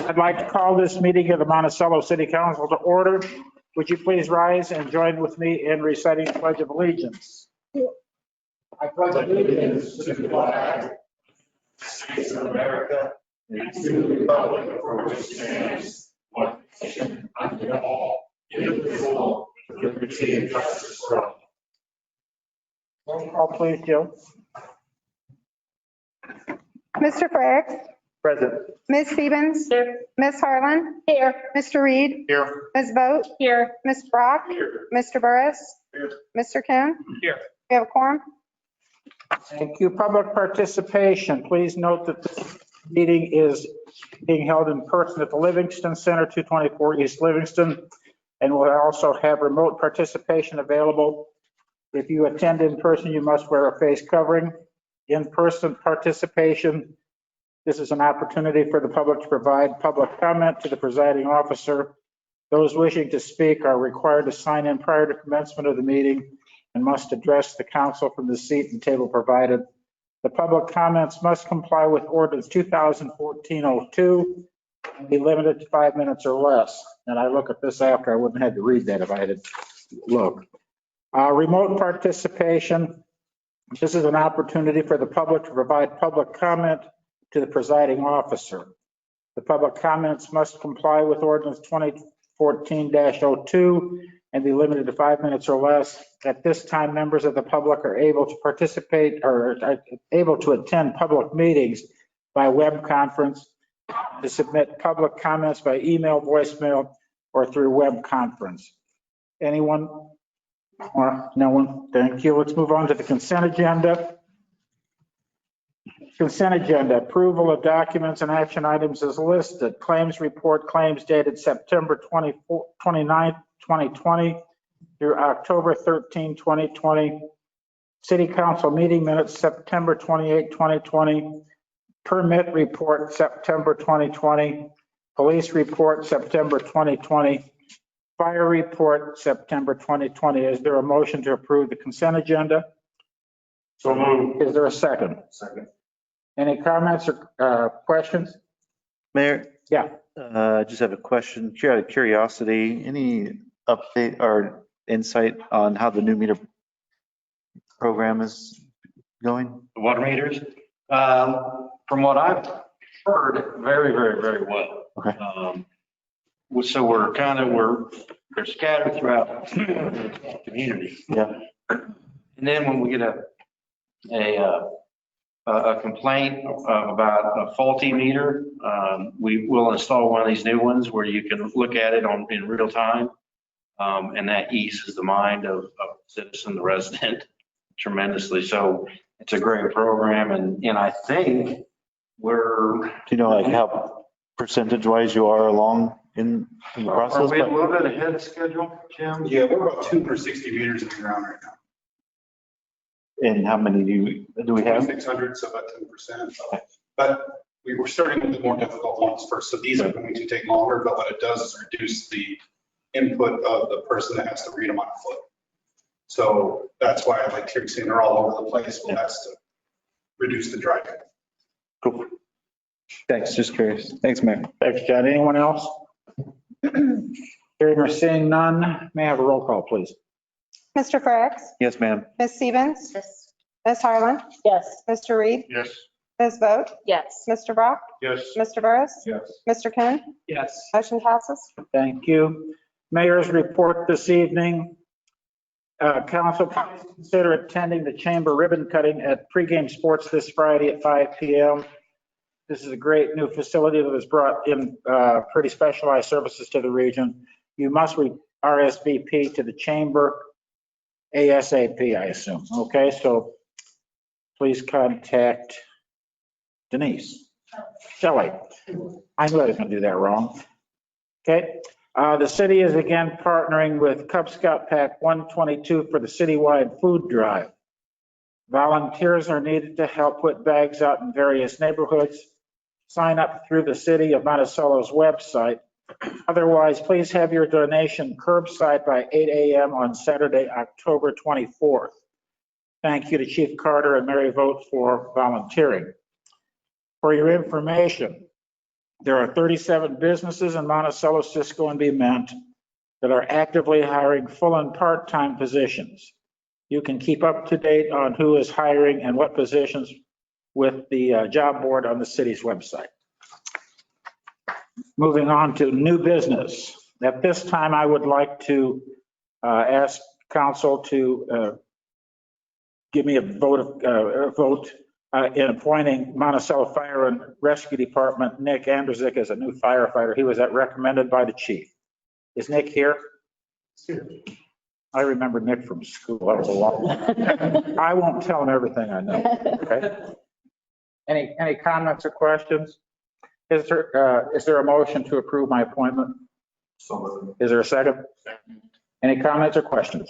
I'd like to call this meeting of the Monticello City Council to order. Would you please rise and join with me in reciting the Pledge of Allegiance? I pledge allegiance to the flag of the States of America and to the republic for which it stands, one nation under God, indivisible, with liberty and justice for all. Roll call, please, Jill. Mr. Frericks. Present. Ms. Stevens. Here. Ms. Harlan. Here. Mr. Reed. Here. Ms. Vogt. Here. Ms. Brock. Here. Mr. Burris. Here. Mr. Kuhn. Here. We have a quorum. Thank you. Public participation. Please note that this meeting is being held in person at the Livingston Center, 224 East Livingston, and we'll also have remote participation available. If you attend in person, you must wear a face covering. In-person participation, this is an opportunity for the public to provide public comment to the presiding officer. Those wishing to speak are required to sign in prior to commencement of the meeting and must address the council from the seat and table provided. The public comments must comply with Ordinance 2014-02 and be limited to 5 minutes or less. And I look at this after, I wouldn't have had to read that if I had to look. Remote participation. This is an opportunity for the public to provide public comment to the presiding officer. The public comments must comply with Ordinance 2014-02 and be limited to 5 minutes or less. At this time, members of the public are able to participate or are able to attend public meetings by web conference, to submit public comments by email, voicemail, or through web conference. Anyone? No one? Thank you. Let's move on to the consent agenda. Consent agenda, approval of documents and action items is listed. Claims report, claims dated September 29th, 2020 through October 13, 2020. City Council meeting minutes, September 28, 2020. Permit report, September 2020. Police report, September 2020. Fire report, September 2020. Is there a motion to approve the consent agenda? So moved. Is there a second? Second. Any comments or questions? Mayor? Yeah. Just have a question. Out of curiosity, any update or insight on how the new meter program is going? The water meters, from what I've heard, very, very, very well. Okay. So they're scattered throughout the community. Yeah. And then when we get a complaint about a faulty meter, we will install one of these new ones where you can look at it in real time. And that eases the mind of the citizen, the resident tremendously. So it's a great program. And I think Do you know like how percentage wise you are along in the process? Are we a little bit ahead of schedule, Jim? Yeah, we're about 260 meters in the ground right now. And how many do we have? 600, so about 10%. But we were starting with the more difficult ones first. So these are going to take longer, but what it does is reduce the input of the person that has to read them on foot. So that's why I like hearing saying they're all over the place. Well, that's to reduce the driving. Cool. Thanks, just curious. Thanks, Mayor. Thanks, John. Anyone else? Hearing or seeing none, may I have a roll call, please? Mr. Frericks. Yes, ma'am. Ms. Stevens. Yes. Ms. Harlan. Yes. Mr. Reed. Yes. Ms. Vogt. Yes. Mr. Brock. Yes. Mr. Burris. Yes. Mr. Kuhn. Yes. Motion passes. Thank you. Mayor's report this evening. Council, please consider attending the chamber ribbon cutting at pregame sports this Friday at 5 p.m. This is a great new facility that has brought in pretty specialized services to the region. You must RSVP to the chamber ASAP, I assume. Okay, so please contact Denise. Shelley. I knew I was going to do that wrong. Okay. The city is again partnering with Cub Scout Pack 122 for the citywide food drive. Volunteers are needed to help put bags out in various neighborhoods. Sign up through the City of Monticello's website. Otherwise, please have your donation curbside by 8 a.m. on Saturday, October 24th. Thank you to Chief Carter and Mary Vogt for volunteering. For your information, there are 37 businesses in Monticello, Cisco, and Bement that are actively hiring full and part-time positions. You can keep up to date on who is hiring and what positions with the job board on the city's website. Moving on to new business. At this time, I would like to ask council to give me a vote in appointing Monticello Fire and Rescue Department Nick Andrzik as a new firefighter. He was recommended by the chief. Is Nick here? I remember Nick from school. That was a long time. I won't tell him everything I know. Okay. Any comments or questions? Is there a motion to approve my appointment? Is there a second? Any comments or questions?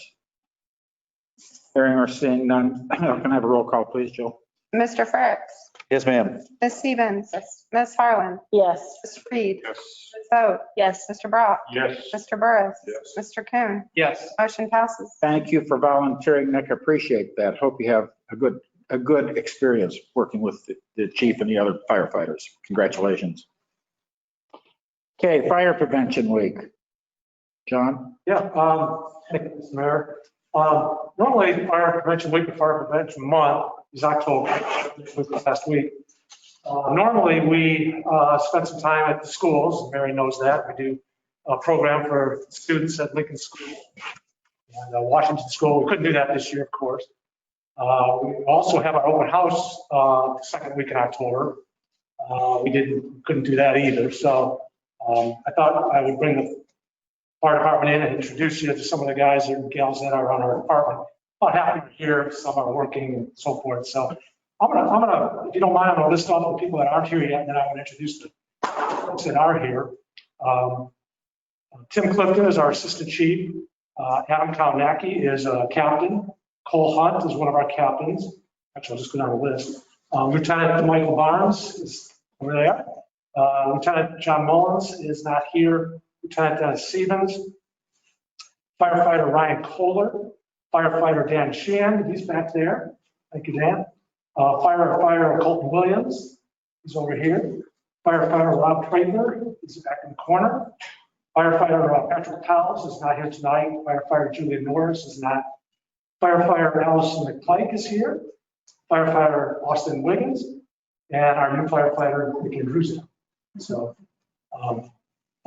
Hearing or seeing none. Can I have a roll call, please, Jill? Mr. Fricks, Yes, ma'am. Ms. Stevens, Ms. Harlan, Yes. Ms. Reed, Yes. Ms. Vogt, Yes. Mr. Brock, Yes. Mr. Burris, Yes. Mr. Coon. Yes. Motion passes. Thank you for volunteering, Nick. Appreciate that. Hope you have a good experience working with the chief and the other firefighters. Congratulations. Okay, Fire Prevention Week. John? Yeah, thank you, Mr. Mayor. Normally, Fire Prevention Week and Fire Prevention Month is October, which was this last week. Normally, we spend some time at the schools, and Mary knows that. We do a program for students at Lincoln School and Washington School. We couldn't do that this year, of course. We also have our open house the second week in October. We couldn't do that either. So I thought I would bring the fire department in and introduce you to some of the guys and gals that are on our department. About half of them are here, some are working and so forth. So I'm gonna, if you don't mind, I'm gonna list off the people that aren't here yet, and then I would introduce the folks that are here. Tim Clifton is our assistant chief. Adam Kalnacki is a captain. Cole Hunt is one of our captains. Actually, I'll just go down the list. Lieutenant Michael Barnes is over there. Lieutenant John Mullins is not here. Lieutenant Dennis Stevens. Firefighter Ryan Kohler. Firefighter Dan Sheehan, he's back there. Thank you, Dan. Firefighter Colton Williams, he's over here. Firefighter Rob Traitler, he's back in the corner. Firefighter Patrick Powles is not here tonight. Firefighter Julia Norris is not. Firefighter Allison McPike is here. Firefighter Austin Wiggins, and our new firefighter, Mickey Russo. So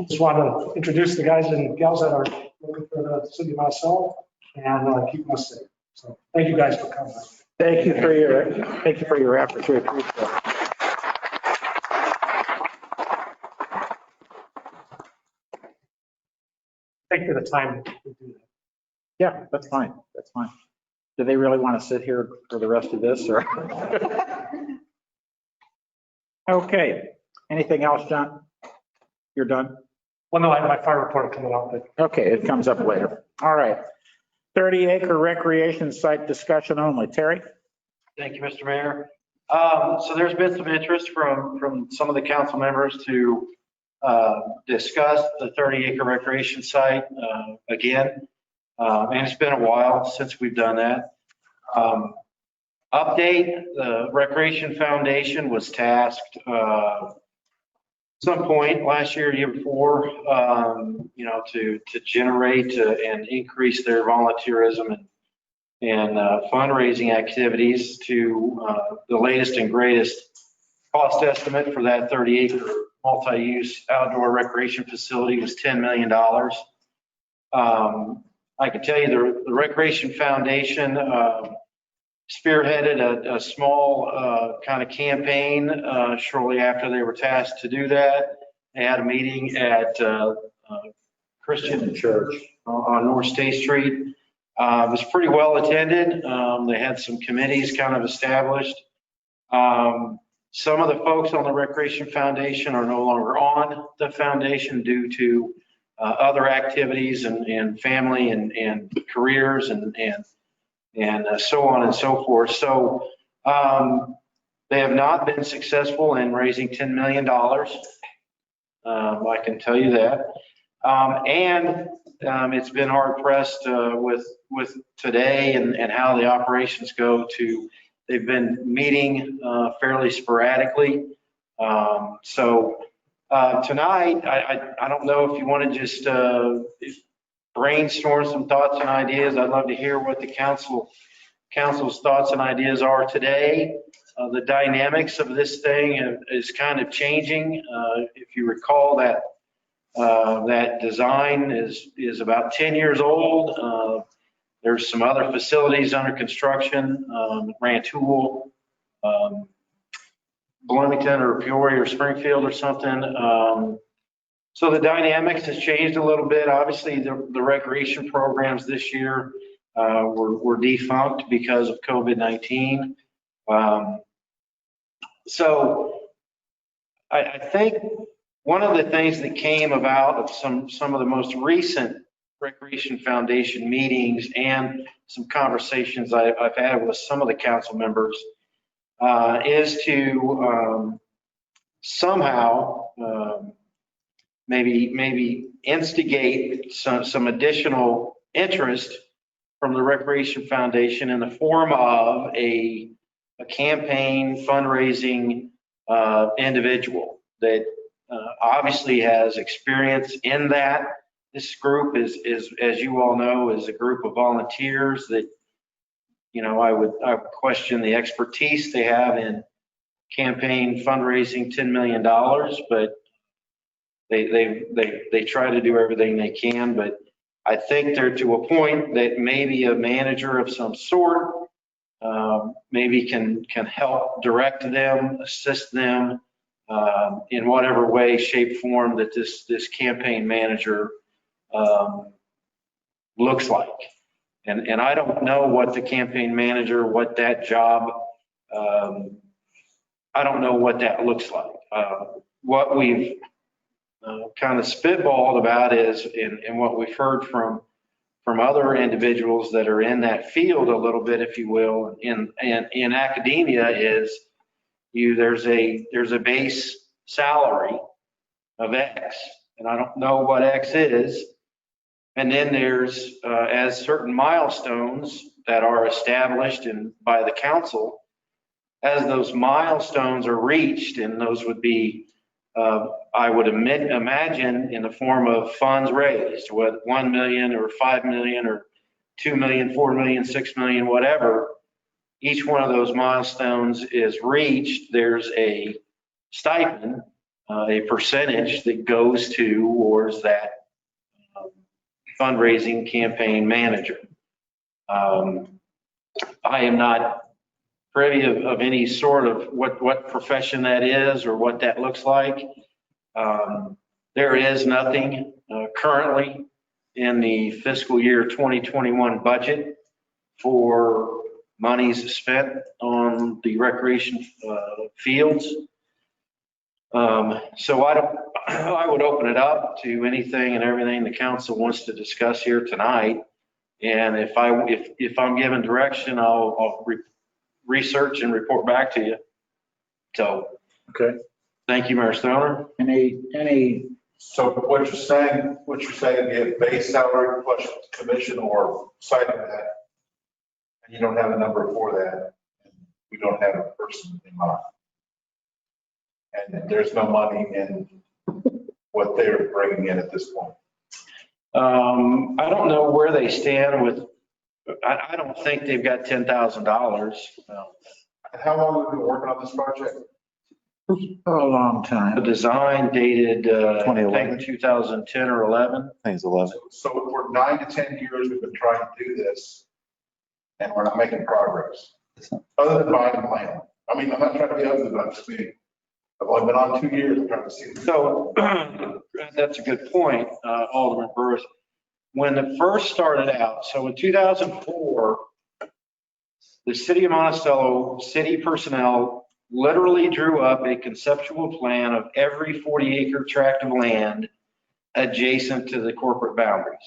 just want to introduce the guys and gals that are working for the city of Monticello and keep us safe. So thank you guys for coming. Thank you for your efforts. We appreciate it. Thank you for the time to do that. Yeah, that's fine. That's fine. Do they really want to sit here for the rest of this or? Okay. Anything else, John? You're done? Well, no, I have my fire report coming out, but Okay, it comes up later. All right. 30-acre recreation site discussion only. Terry? Thank you, Mr. Mayor. So there's been some interest from some of the council members to discuss the 30-acre recreation site again. And it's been a while since we've done that. Update, the Recreation Foundation was tasked some point last year, year before, to generate and increase their volunteerism and fundraising activities to the latest and greatest cost estimate for that 30-acre multi-use outdoor recreation facility was $10 million. I can tell you the Recreation Foundation spearheaded a small kind of campaign shortly after they were tasked to do that. They had a meeting at Christian Church on North State Street. It was pretty well attended. They had some committees kind of established. Some of the folks on the Recreation Foundation are no longer on the foundation due to other activities and family and careers and so on and so forth. So they have not been successful in raising $10 million. I can tell you that. And it's been hard pressed with today and how the operations go to, they've been meeting fairly sporadically. Tonight, I don't know if you want to just brainstorm some thoughts and ideas. I'd love to hear what the council's thoughts and ideas are today. The dynamics of this thing is kind of changing. If you recall that design is about 10 years old. There's some other facilities under construction, Rantoul, Bloomington or Peoria or Springfield or something. So the dynamics has changed a little bit. Obviously, the recreation programs this year were defunct because of COVID-19. So I think one of the things that came about of some of the most recent Recreation Foundation meetings and some conversations I've had with some of the council members is to somehow maybe instigate some additional interest from the Recreation Foundation in the form of a campaign fundraising individual that obviously has experience in that. This group is, as you all know, is a group of volunteers that, I would question the expertise they have in campaign fundraising $10 million, but they try to do everything they can. But I think they're to a point that maybe a manager of some sort maybe can help direct them, assist them in whatever way, shape, form that this campaign manager looks like. And I don't know what the campaign manager, what that job, I don't know what that looks like. What we've kind of spitballed about is, and what we've heard from other individuals that are in that field a little bit, if you will, in academia is there's a base salary of X, and I don't know what X is. And then there's as certain milestones that are established by the council, as those milestones are reached, and those would be, I would imagine, in the form of funds raised, what 1 million or 5 million or 2 million, 4 million, 6 million, whatever. Each one of those milestones is reached. There's a stipend, a percentage that goes towards that fundraising campaign manager. I am not privy of any sort of what profession that is or what that looks like. There is nothing currently in the fiscal year 2021 budget for monies spent on the recreation fields. So I would open it up to anything and everything the council wants to discuss here tonight. And if I'm given direction, I'll research and report back to you. So, Okay. Thank you, Mayor Stoner. Any, So what you're saying is base salary plus commission or side of that, and you don't have a number for that, and we don't have a person in mind. And there's no money in what they're bringing in at this point. I don't know where they stand with, I don't think they've got $10,000. And how long have we been working on this project? a long The time. design dated, I 2011. think 2010 or 11. I think it's 11. So for 9 to 10 years, we've been trying to do this, and we're not making progress. Other than buying land. I mean, I'm not trying to be ugly, but I'm just being, I've only been on 2 years, I'm trying to see. So that's a good point, Alderman Burris. When it first started out, so in 2004, the city of Monticello city personnel literally drew up a conceptual plan of every 40-acre tract of land adjacent to the corporate boundaries.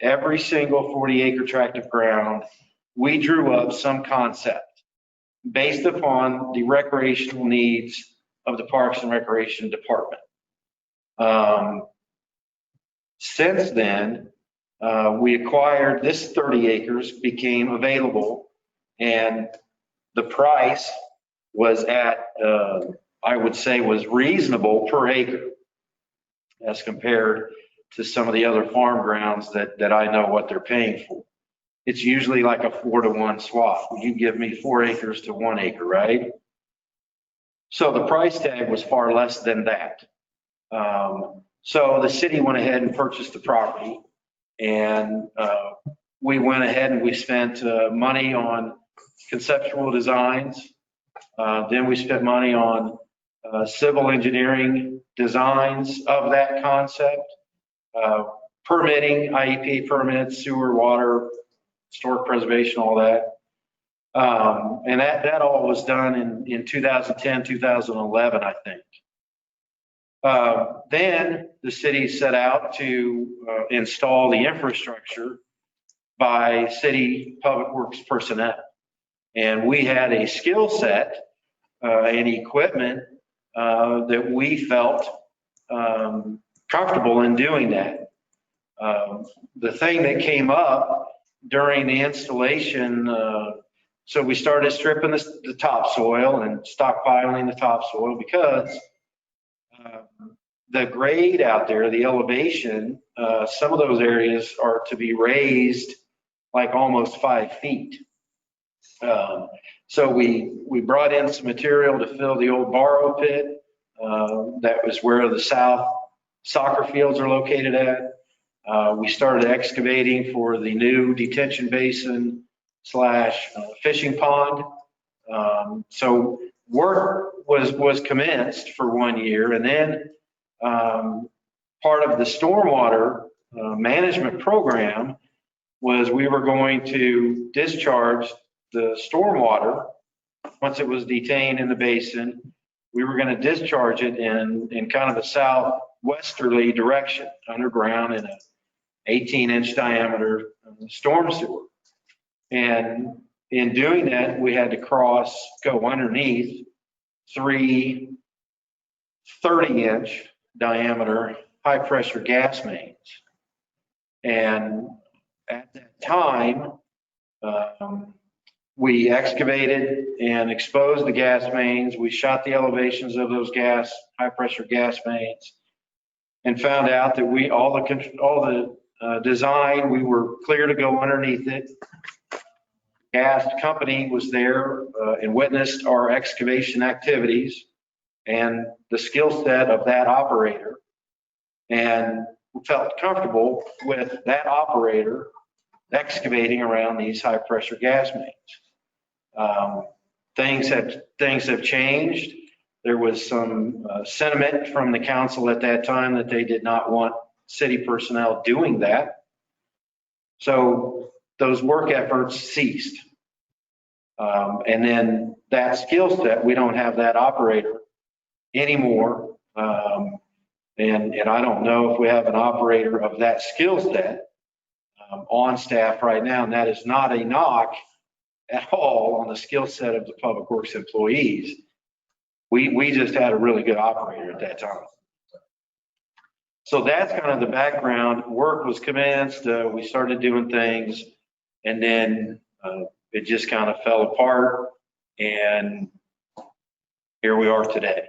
Every single 40-acre tract of ground, we drew up some concept based upon the recreational needs of the Parks and Recreation Department. Since then, we acquired this 30 acres, became available, and the price was at I would say was reasonable per acre as compared to some of the other farm grounds that I know what they're paying for. It's usually like a 4-to-1 swap. You give me 4 acres to 1 acre, right? So the price tag was far less than that. So the city went ahead and purchased the property, and we went ahead and we spent money on conceptual designs. Then we spent money on civil engineering designs of that concept, permitting, IEP permits, sewer, water, historic preservation, all that. And that all was done in 2010, 2011, I think. Then the city set out to install the infrastructure by city public works personnel. And we had a skill set and equipment that we felt comfortable in doing that. The thing that came up during the installation, so we started stripping the topsoil and stockpiling the topsoil because the grade out there, the elevation, some of those areas are to be raised like almost 5 feet. So we brought in some material to fill the old borrow pit. That was where the south soccer fields are located at. We started excavating for the new detention basin / fishing pond. So work was commenced for 1 year, and then part of the stormwater management program was we were going to discharge the stormwater. Once it was detained in the basin, we were going to discharge it in kind of a southwesterly direction underground in an 18-inch diameter storm sewer. And in doing that, we had to go underneath 3 30-inch diameter high pressure gas mains. And at that time, we excavated and exposed the gas mains. We shot the elevations of those high pressure gas mains, and found out that all the design, we were clear to go underneath it. Gas company was there and witnessed our excavation activities and the skill set of that operator, and felt comfortable with that operator excavating around these high pressure gas mains. Things have changed. There was some sentiment from the council at that time that they did not want city personnel doing that. So those work efforts ceased. And then that skill set, we don't have that operator anymore. And I don't know if we have an operator of that skill set on staff right now. And that is not a knock at all on the skill set of the public works employees. We just had a really good operator at that time. So that's kind of the background. Work was commenced. We started doing things, and then it just kind of fell apart. And here we are today.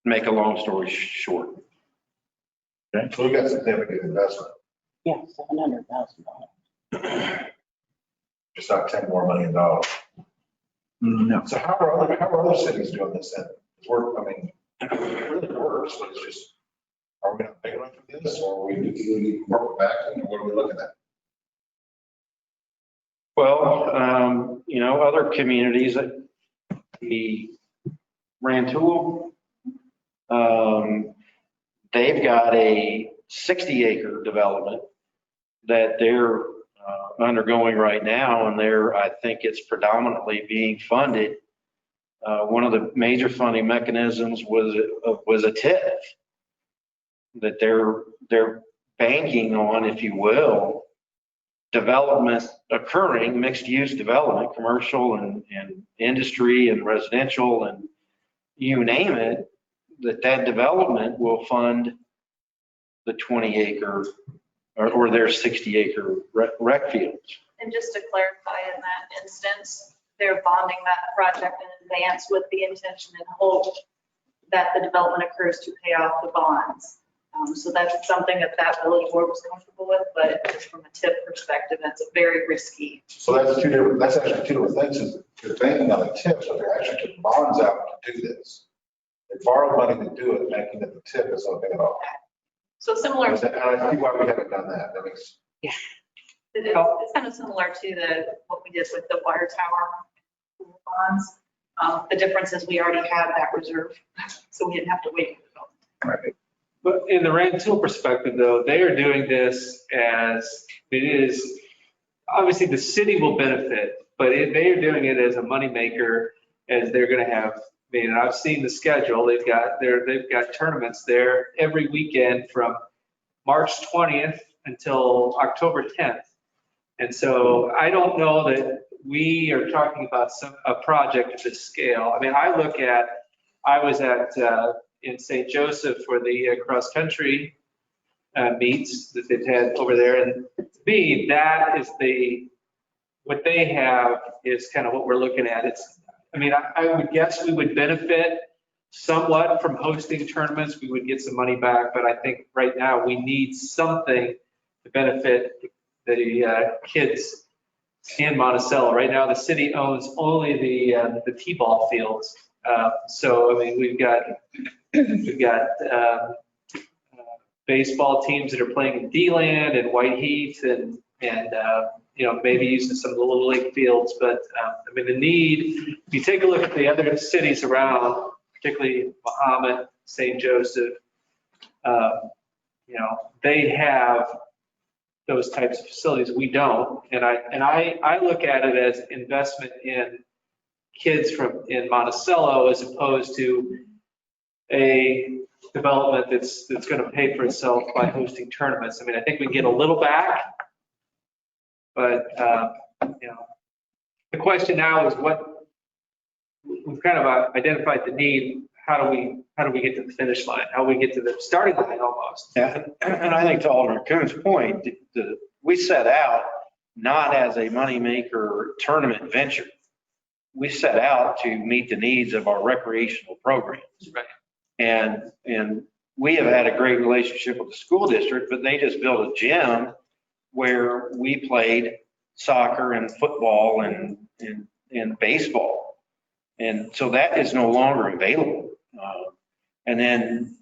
Make a long story short. Okay, so we got significant investment, Yeah, $700,000. just not $10 more million. No. So how are other cities doing this then? Work, I mean, it really works, but it's just, are we going to pay enough for this, or are we need corporate backing, or what are we looking at? Well, other communities, the Rantoul, they've got a 60-acre development that they're undergoing right now, and I think it's predominantly being funded. One of the major funding mechanisms was a TIF that they're banking on, if you will, development occurring, mixed use development, commercial and industry and residential and you name it, that development will fund the 20-acre or their 60-acre rec fields. And just to clarify, in that instance, they're bonding that project in advance with the intention and hope that the development occurs to pay off the bonds. So that's something that village board was comfortable with, but just from a tip perspective, that's a very risky. So that's actually two different things. Is You're banking on the tip, so they're actually took bonds out to do this. They borrowed money to do it, making it the tip is something about. So similar, And I see why we haven't done that. That makes, it's kind of similar to what we did with the water tower bonds. The difference is we already had that reserve, so we didn't have to wait. right. But in the Rantoul perspective, though, they are doing this as it is, obviously the city will benefit, but they are doing it as a moneymaker, as they're going to have, I mean, I've seen the schedule. They've got tournaments there every weekend from March 20th until October 10th. And so I don't know that we are talking about a project of this scale. I mean, I was in St. Joseph for the cross-country meets that they've had over there. And to me, that is what they have is kind of what we're looking at. I mean, I would guess we would benefit somewhat from hosting tournaments. We would get some money back, but I think right now we need something to benefit the kids in Monticello. Right now, the city owns only the T-ball fields. So, I mean, we've got baseball teams that are playing in D-Land and White Heath and maybe using some of the Little League fields. But I mean, the need, if you take a look at the other cities around, particularly Mahomet, St. Joseph, they have those types of facilities. We don't. And I look at it as investment in kids in Monticello as opposed to a development that's going to pay for itself by hosting tournaments. I mean, I think we get a little back, but the question now is we've kind of identified the need. How do we get to the finish line? How do we get to the starting line almost? Yeah, and I think to Alderman Coon's point, we set out not as a moneymaker tournament venture. We set out to meet the needs of our recreational programs. Right. And we have had a great relationship with the school district, but they just built a gym where we played soccer and football and baseball. And so that is no longer available. And then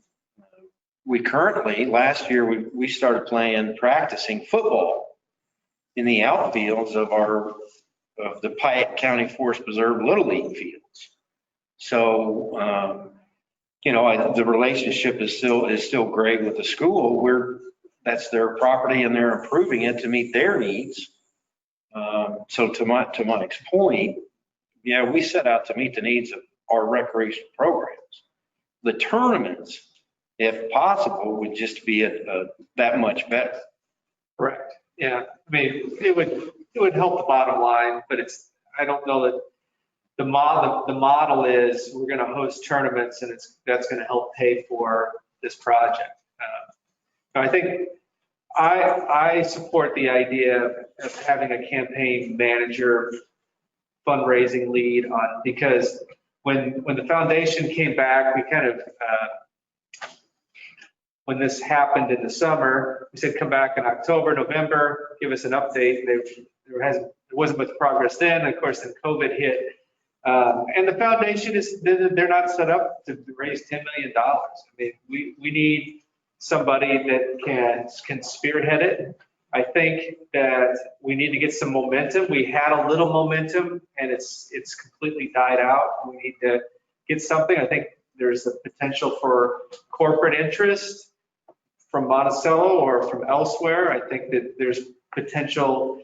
we currently, last year, we started practicing football in the outfields of the Piatt County Forest Preserve Little League fields. So, the relationship is still great with the school. That's their property and they're improving it to meet their needs. So to Mike's point, yeah, we set out to meet the needs of our recreational programs. The tournaments, if possible, would just be that much better. Correct. Yeah. I mean, it would help the bottom line, but I don't know that the model is we're going to host tournaments and that's going to help pay for this project. I think I support the idea of having a campaign manager fundraising lead on, because when the foundation came back, we kind of, when this happened in the summer, we said, come back in October, November, give us an update. There wasn't much progress then. Of course, then COVID hit. And the foundation they're not set up to raise $10 million. I mean, we need somebody that can spearhead it. I think that we need to get some momentum. We had a little momentum and it's completely died out. We need to get something. I think there's the potential for corporate interest from Monticello or from elsewhere. I think that there's potential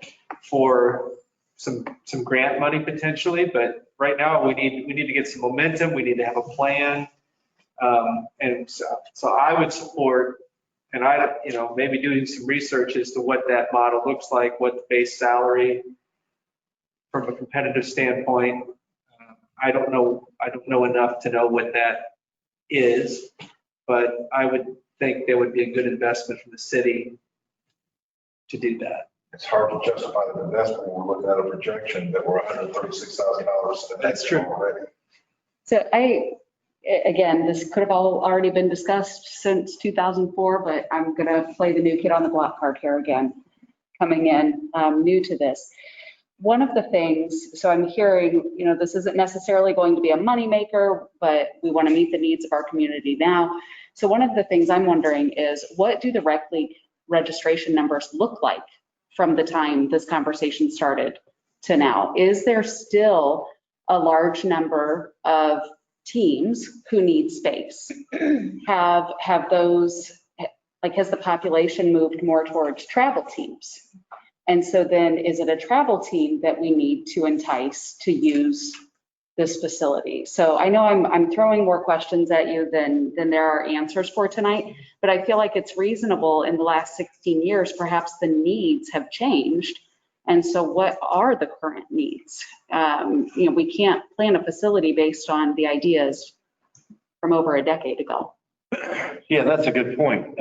for some grant money potentially, but right now we need to get some momentum. We need to have a plan. And so I would support, and maybe doing some research as to what that model looks like, what the base salary from a competitive standpoint. I don't know enough to know what that is, but I would think there would be a good investment from the city to do that. it's hard to justify the investment when we're looking at a projection that we're $136,000. That's true. Already. So again, this could have all already been discussed since 2004, but I'm going to play the new kid on the block card here again, coming in new to this. One of the things, so I'm hearing, this isn't necessarily going to be a moneymaker, but we want to meet the needs of our community now. So one of the things I'm wondering is, what do the rec league registration numbers look like from the time this conversation started to now? Is there still a large number of teams who need space? Have those, like, has the population moved more towards travel teams? And so then is it a travel team that we need to entice to use this facility? So I know I'm throwing more questions at you than there are answers for tonight, but I feel like it's reasonable in the last 16 years, perhaps the needs have changed. And so what are the current needs? We can't plan a facility based on the ideas from over a decade ago. Yeah, that's a good point.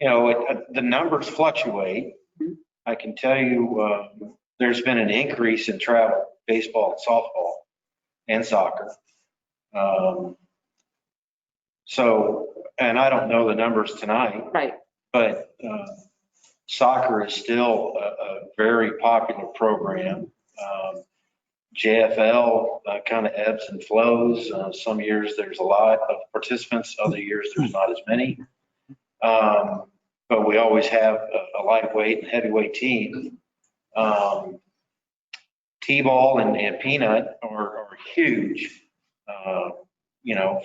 The numbers fluctuate. I can tell you there's been an increase in travel, baseball, softball, and soccer. And I don't know the numbers tonight, Right. but soccer is still a very popular program. JFL kind of ebbs and flows. Some years there's a lot of participants, other years there's not as many. But we always have a lightweight and heavyweight team. T-ball and peanut are huge,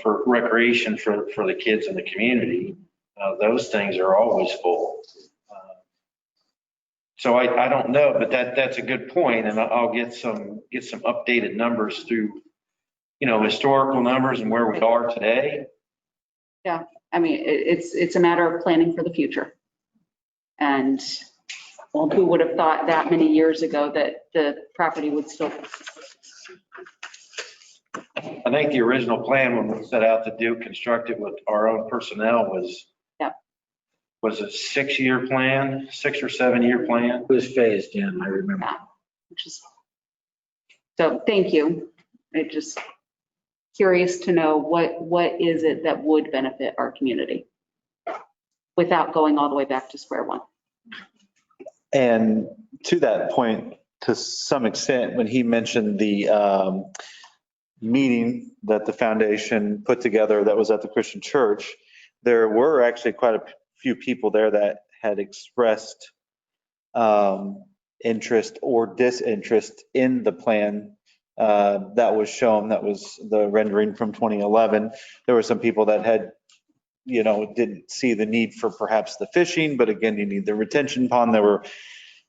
for recreation for the kids in the community. Those things are always full. So I don't know, but that's a good point, and I'll get some updated numbers through, historical numbers and where we are today. Yeah, I mean, it's a matter of planning for the future. And well, who would have thought that many years ago that the property would still. I think the original plan when we set out to construct it with our own personnel was a 6-year plan, 6 or 7 year plan. It was phased in, I remember. So thank you. I'm just curious to know what is it that would benefit our community without going all the way back to square one. And to that point, to some extent, when he mentioned the meeting that the foundation put together that was at the Christian church, there were actually quite a few people there that had expressed interest or disinterest in the plan that was shown. That was the rendering from 2011. There were some people that had, didn't see the need for perhaps the fishing, but again, you need the retention pond. There were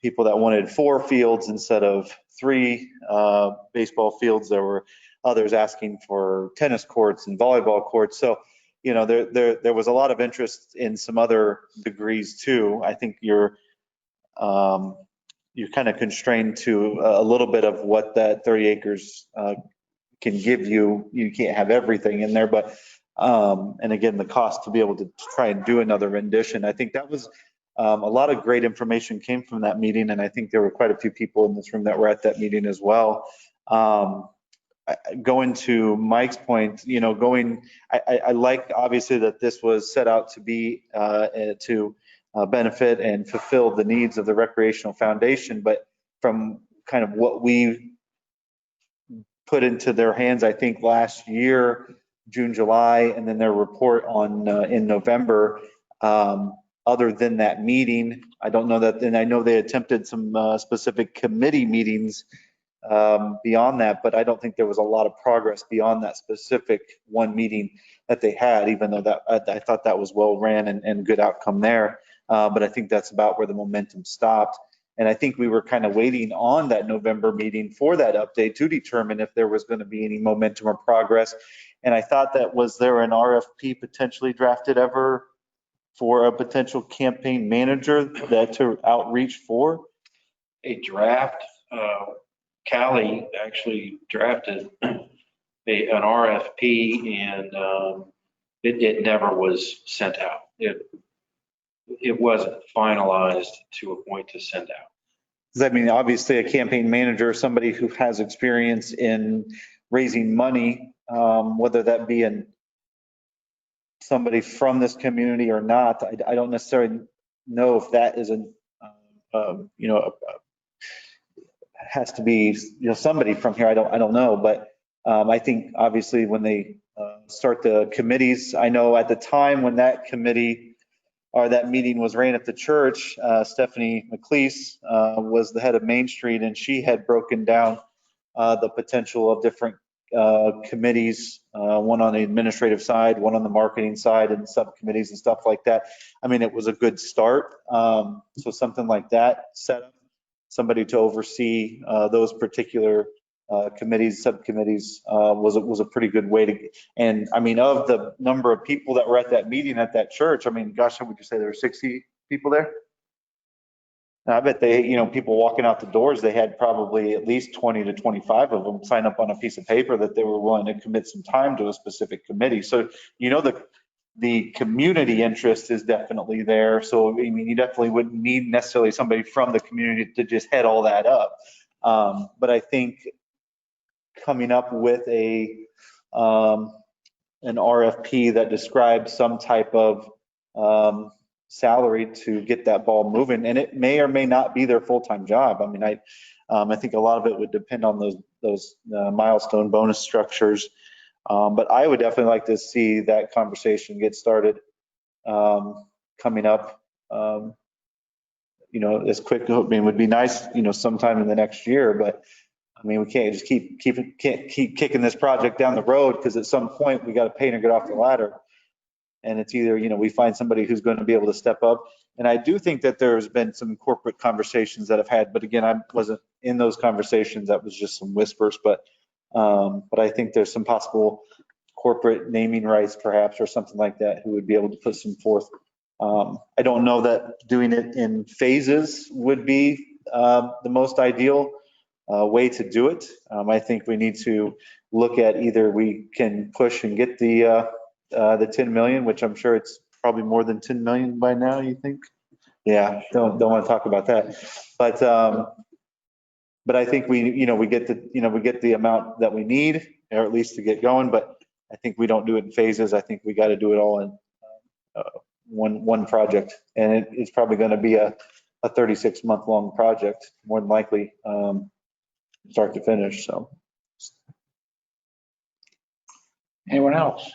people that wanted 4 fields instead of 3 baseball fields. There were others asking for tennis courts and volleyball courts. So, there was a lot of interest in some other degrees too. I think you're kind of constrained to a little bit of what that 30 acres can give you. You can't have everything in there, but and again, the cost to be able to try and do another rendition. I think that was a lot of great information came from that meeting, and I think there were quite a few people in this room that were at that meeting as well. Going to Mike's point, I like obviously that this was set out to be to benefit and fulfill the needs of the recreational foundation, but from kind of what we put into their hands, I think last year, June, July, and then their report in November, other than that meeting, I don't know that, and I know they attempted some specific committee meetings beyond that, but I don't think there was a lot of progress beyond that specific one meeting that they had, even though that I thought that was well ran and good outcome there. But I think that's about where the momentum stopped. And I think we were kind of waiting on that November meeting for that update to determine if there was going to be any momentum or progress. And I thought was there an RFP potentially drafted ever for a potential campaign manager to outreach for? A draft, Callie actually drafted an RFP and it never was sent out. it wasn't finalized to a point to send out. Does that mean, obviously, a campaign manager, somebody who has experience in raising money, whether that be in somebody from this community or not, I don't necessarily know if that is has to be, somebody from here. I don't know, but I think obviously when they start the committees, I know at the time when that committee or that meeting was ran at the church, Stephanie McLeese was the head of Main Street, and she had broken down the potential of different committees, one on the administrative side, one on the marketing side, and subcommittees and stuff like that. I mean, it was a good start. So something like that set up, somebody to oversee those particular committees, subcommittees was a pretty good way to, and I mean, of the number of people that were at that meeting at that church, I mean, gosh, would you say there were 60 people there? I bet they, people walking out the doors, they had probably at least 20 to 25 of them sign up on a piece of paper that they were willing to commit some time to a specific committee. So, the community interest is definitely there. So, I mean, you definitely wouldn't need necessarily somebody from the community to just head all that up. But I think coming up with an RFP that describes some type of salary to get that ball moving, and it may or may not be their full-time job. I mean, I think a lot of it would depend on those milestone bonus structures. But I would definitely like to see that conversation get started coming up. As quick. I mean, it would be nice, sometime in the next year, but I mean, we can't just keep kicking this project down the road, because at some point we got to pay and get off the ladder. And it's either, we find somebody who's going to be able to step up. And I do think that there's been some corporate conversations that I've had, but again, I wasn't in those conversations. That was just some whispers, but I think there's some possible corporate naming rights perhaps, or something like that, who would be able to put some forth. I don't know that doing it in phases would be the most ideal way to do it. I think we need to look at either we can push and get the 10 million, which I'm sure it's probably more than 10 million by now, you think? Yeah, don't want to talk about that. But I think we get the amount that we need, or at least to get going, but I think we don't do it in phases. I think we got to do it all in one project. And it's probably going to be a 36-month long project, more than likely, start to finish, so. Anyone else?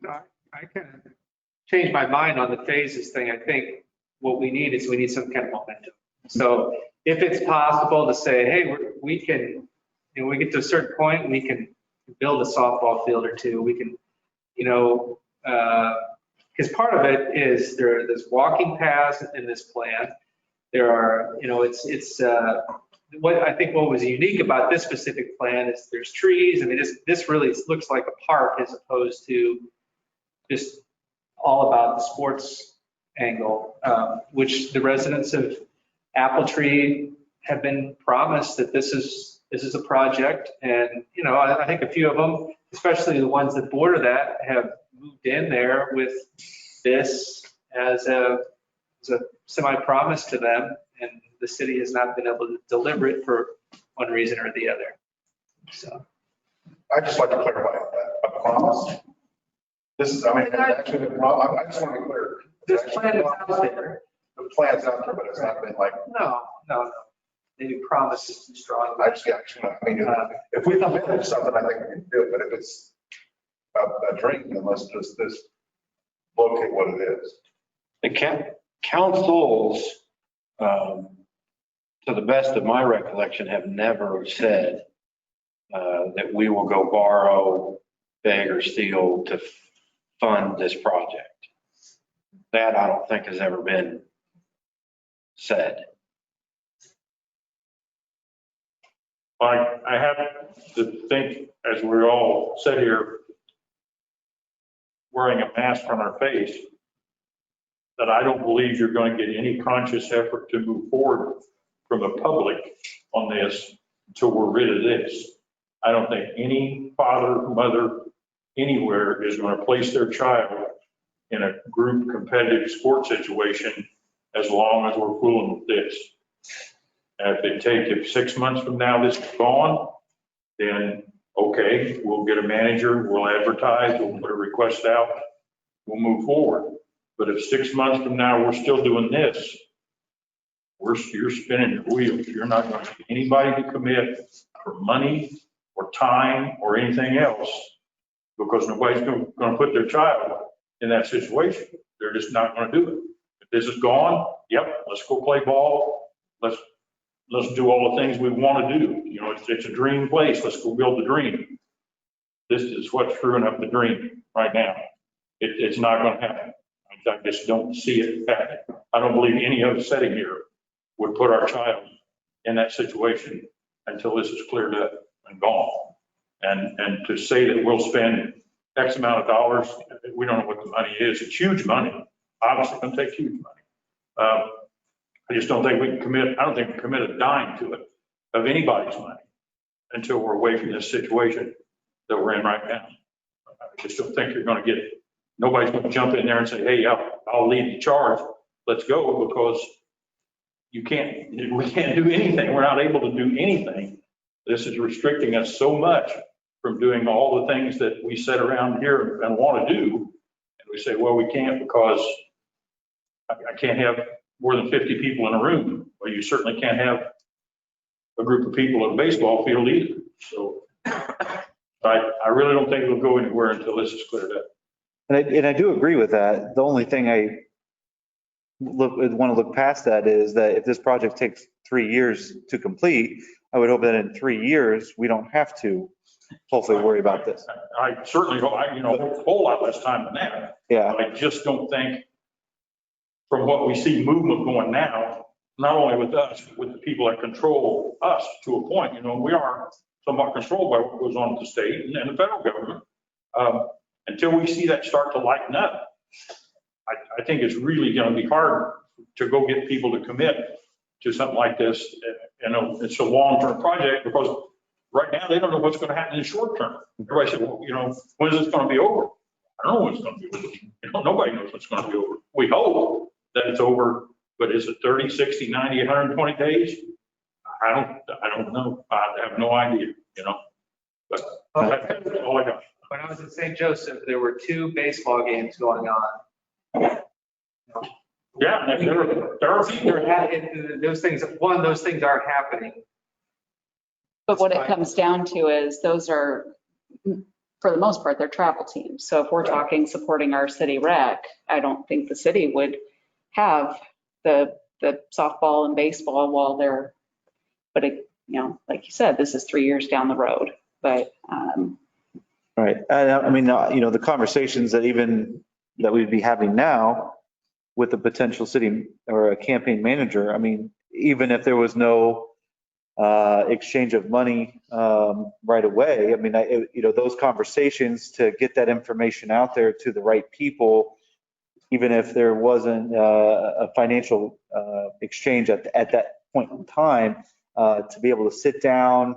I kind of changed my mind on the phases thing. I think what we need is we need some kind of momentum. So if it's possible to say, hey, we can, we get to a certain point, we can build a softball field or two. We can, because part of it is there's walking paths in this plan. There are, what I think what was unique about this specific plan is there's trees. I mean, this really looks like a park as opposed to just all about the sports angle, which the residents of Apple Tree have been promised that this is a project. And, I think a few of them, especially the ones that border that, have moved in there with this as a semi-promise to them. And the city has not been able to deliver it for one reason or the other. So I'd just like to clarify that, a promise. This is, I just want to be clear. This plan is out there. The plan's out there, but it's not been like. No. Maybe promise is too strong. If we commit to something, I think we can do it, but if it's a drink, then let's just locate what it is. The councils, to the best of my recollection, have never said that we will go borrow, beg, or steal to fund this project. That I don't think has ever been said. I have to think, as we all sit here wearing a mask on our face, that I don't believe you're going to get any conscious effort to move forward from the public on this until we're rid of this. I don't think any father, mother, anywhere is going to place their child in a group competitive sports situation as long as we're fooling with this. And if 6 months from now this is gone, then okay, we'll get a manager, we'll advertise, we'll put a request out, we'll move forward. But if 6 months from now we're still doing this, you're spinning your wheels. You're not going to get anybody to commit for money or time or anything else because nobody's going to put their child in that situation. They're just not going to do it. If this is gone, yep, let's go play ball. Let's do all the things we want to do. You know, it's a dream place. Let's go build the dream. This is what's screwing up the dream right now. It's not going to happen. I just don't see it happening. I don't believe any of us sitting here would put our child in that situation until this is cleared up and gone. And to say that we'll spend X amount of dollars, we don't know what the money is. It's huge money. Obviously, it's going to take huge money. I just don't think we can commit, I don't think we can commit a dime to it of anybody's money until we're away from this situation that we're in right now. I just don't think you're going to get it. Nobody's going to jump in there and say, hey, I'll lead the charge. Let's go, because we can't do anything. We're not able to do anything. This is restricting us so much from doing all the things that we sit around here and want to do. And we say, well, we can't because I can't have more than 50 people in a room. Well, you certainly can't have a group of people at a baseball field either. So I really don't think it'll go anywhere until this is cleared up. And I do agree with that. The only thing I want to look past that is that if this project takes 3 years to complete, I would hope that in 3 years, we don't have to hopefully worry about this. I certainly don't, a whole lot less time than that. Yeah. But I just don't think, from what we see movement going now, not only with us, but with the people that control us to a point, we are somewhat controlled by what goes on at the state and the federal government. Until we see that start to lighten up, I think it's really going to be hard to go get people to commit to something like this. It's a long-term project because right now they don't know what's going to happen in the short term. Everybody said, well, when is this going to be over? I don't know when it's going to be over. Nobody knows what's going to be over. We hope that it's over, but is it 30, 60, 90, 120 days? I don't know. I have no idea, but that's all I got. When I was in St. Joseph, there were 2 baseball games going on. Yeah, there are people. Those things are happening. But what it comes down to is those are, for the most part, they're travel teams. So if we're talking supporting our city rec, I don't think the city would have the softball and baseball while they're, but like you said, this is 3 years down the road, but. Right. I mean, the conversations that we'd be having now with a potential city or a campaign manager, I mean, even if there was no exchange of money right away, I mean, those conversations to get that information out there to the right people, even if there wasn't a financial exchange at that point in time, to be able to sit down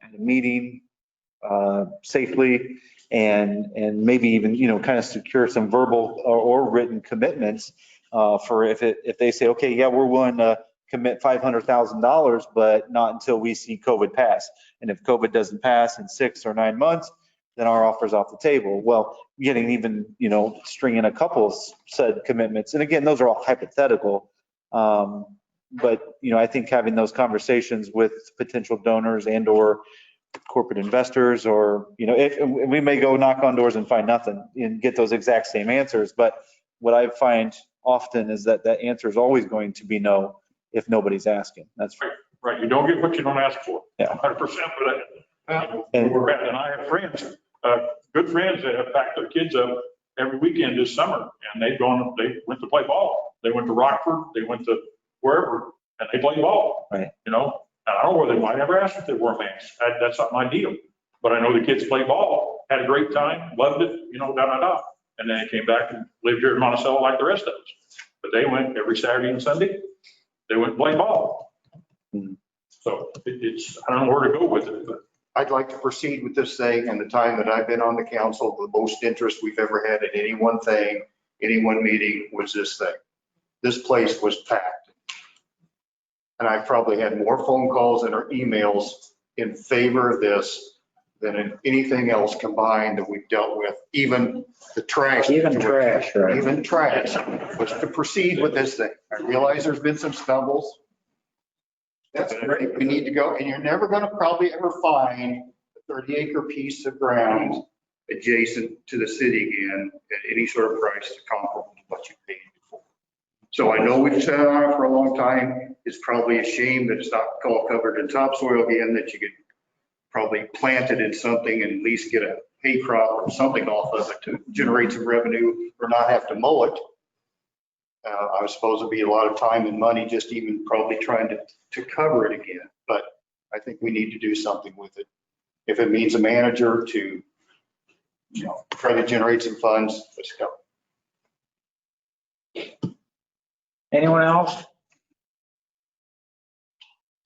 at a meeting safely and maybe even, kind of secure some verbal or written commitments for if they say, okay, yeah, we're willing to commit $500,000, but not until we see COVID pass. And if COVID doesn't pass in 6 or 9 months, then our offer's off the table. Well, getting even, stringing a couple said commitments. And again, those are all hypothetical. But, I think having those conversations with potential donors and or corporate investors or, we may go knock on doors and find nothing and get those exact same answers. But what I find often is that answer is always going to be no if nobody's asking. That's right. You don't get what you don't ask for. Yeah. 100%. But and I have friends, good friends that have packed their kids up every weekend this summer, and they went to play ball. They went to Rockford, they went to wherever, and they played ball. Right. And I don't know whether they might ever ask if they wore masks. That's not my deal. But I know the kids played ball, had a great time, loved it, And then they came back and lived here in Monticello like the rest of us. But they went every Saturday and Sunday. They went and played ball. So I don't know where to go with it. But I'd like to proceed with this thing. And the time that I've been on the council, the most interest we've ever had in any one thing any one meeting was this thing. This place was packed. And I probably had more phone calls and or emails in favor of this than in anything else combined that we've dealt with, even the trash. Even trash, right? Even trash was to proceed with this thing. I realize there's been some stumbles. That's great. We need to go, and you're never going to probably ever find a 30-acre piece of ground adjacent to the city again at any sort of price to comparable to what you paid before. So I know we've sat on it for a long time. It's probably a shame that it's not all covered in topsoil again, that you could probably plant it in something and at least get a hay crop or something off of it to generate some revenue or not have to mow it. I was supposed to be a lot of time and money just even probably trying to cover it again. But I think we need to do something with it. If it means a manager to, try to generate some funds, let's go. Anyone else?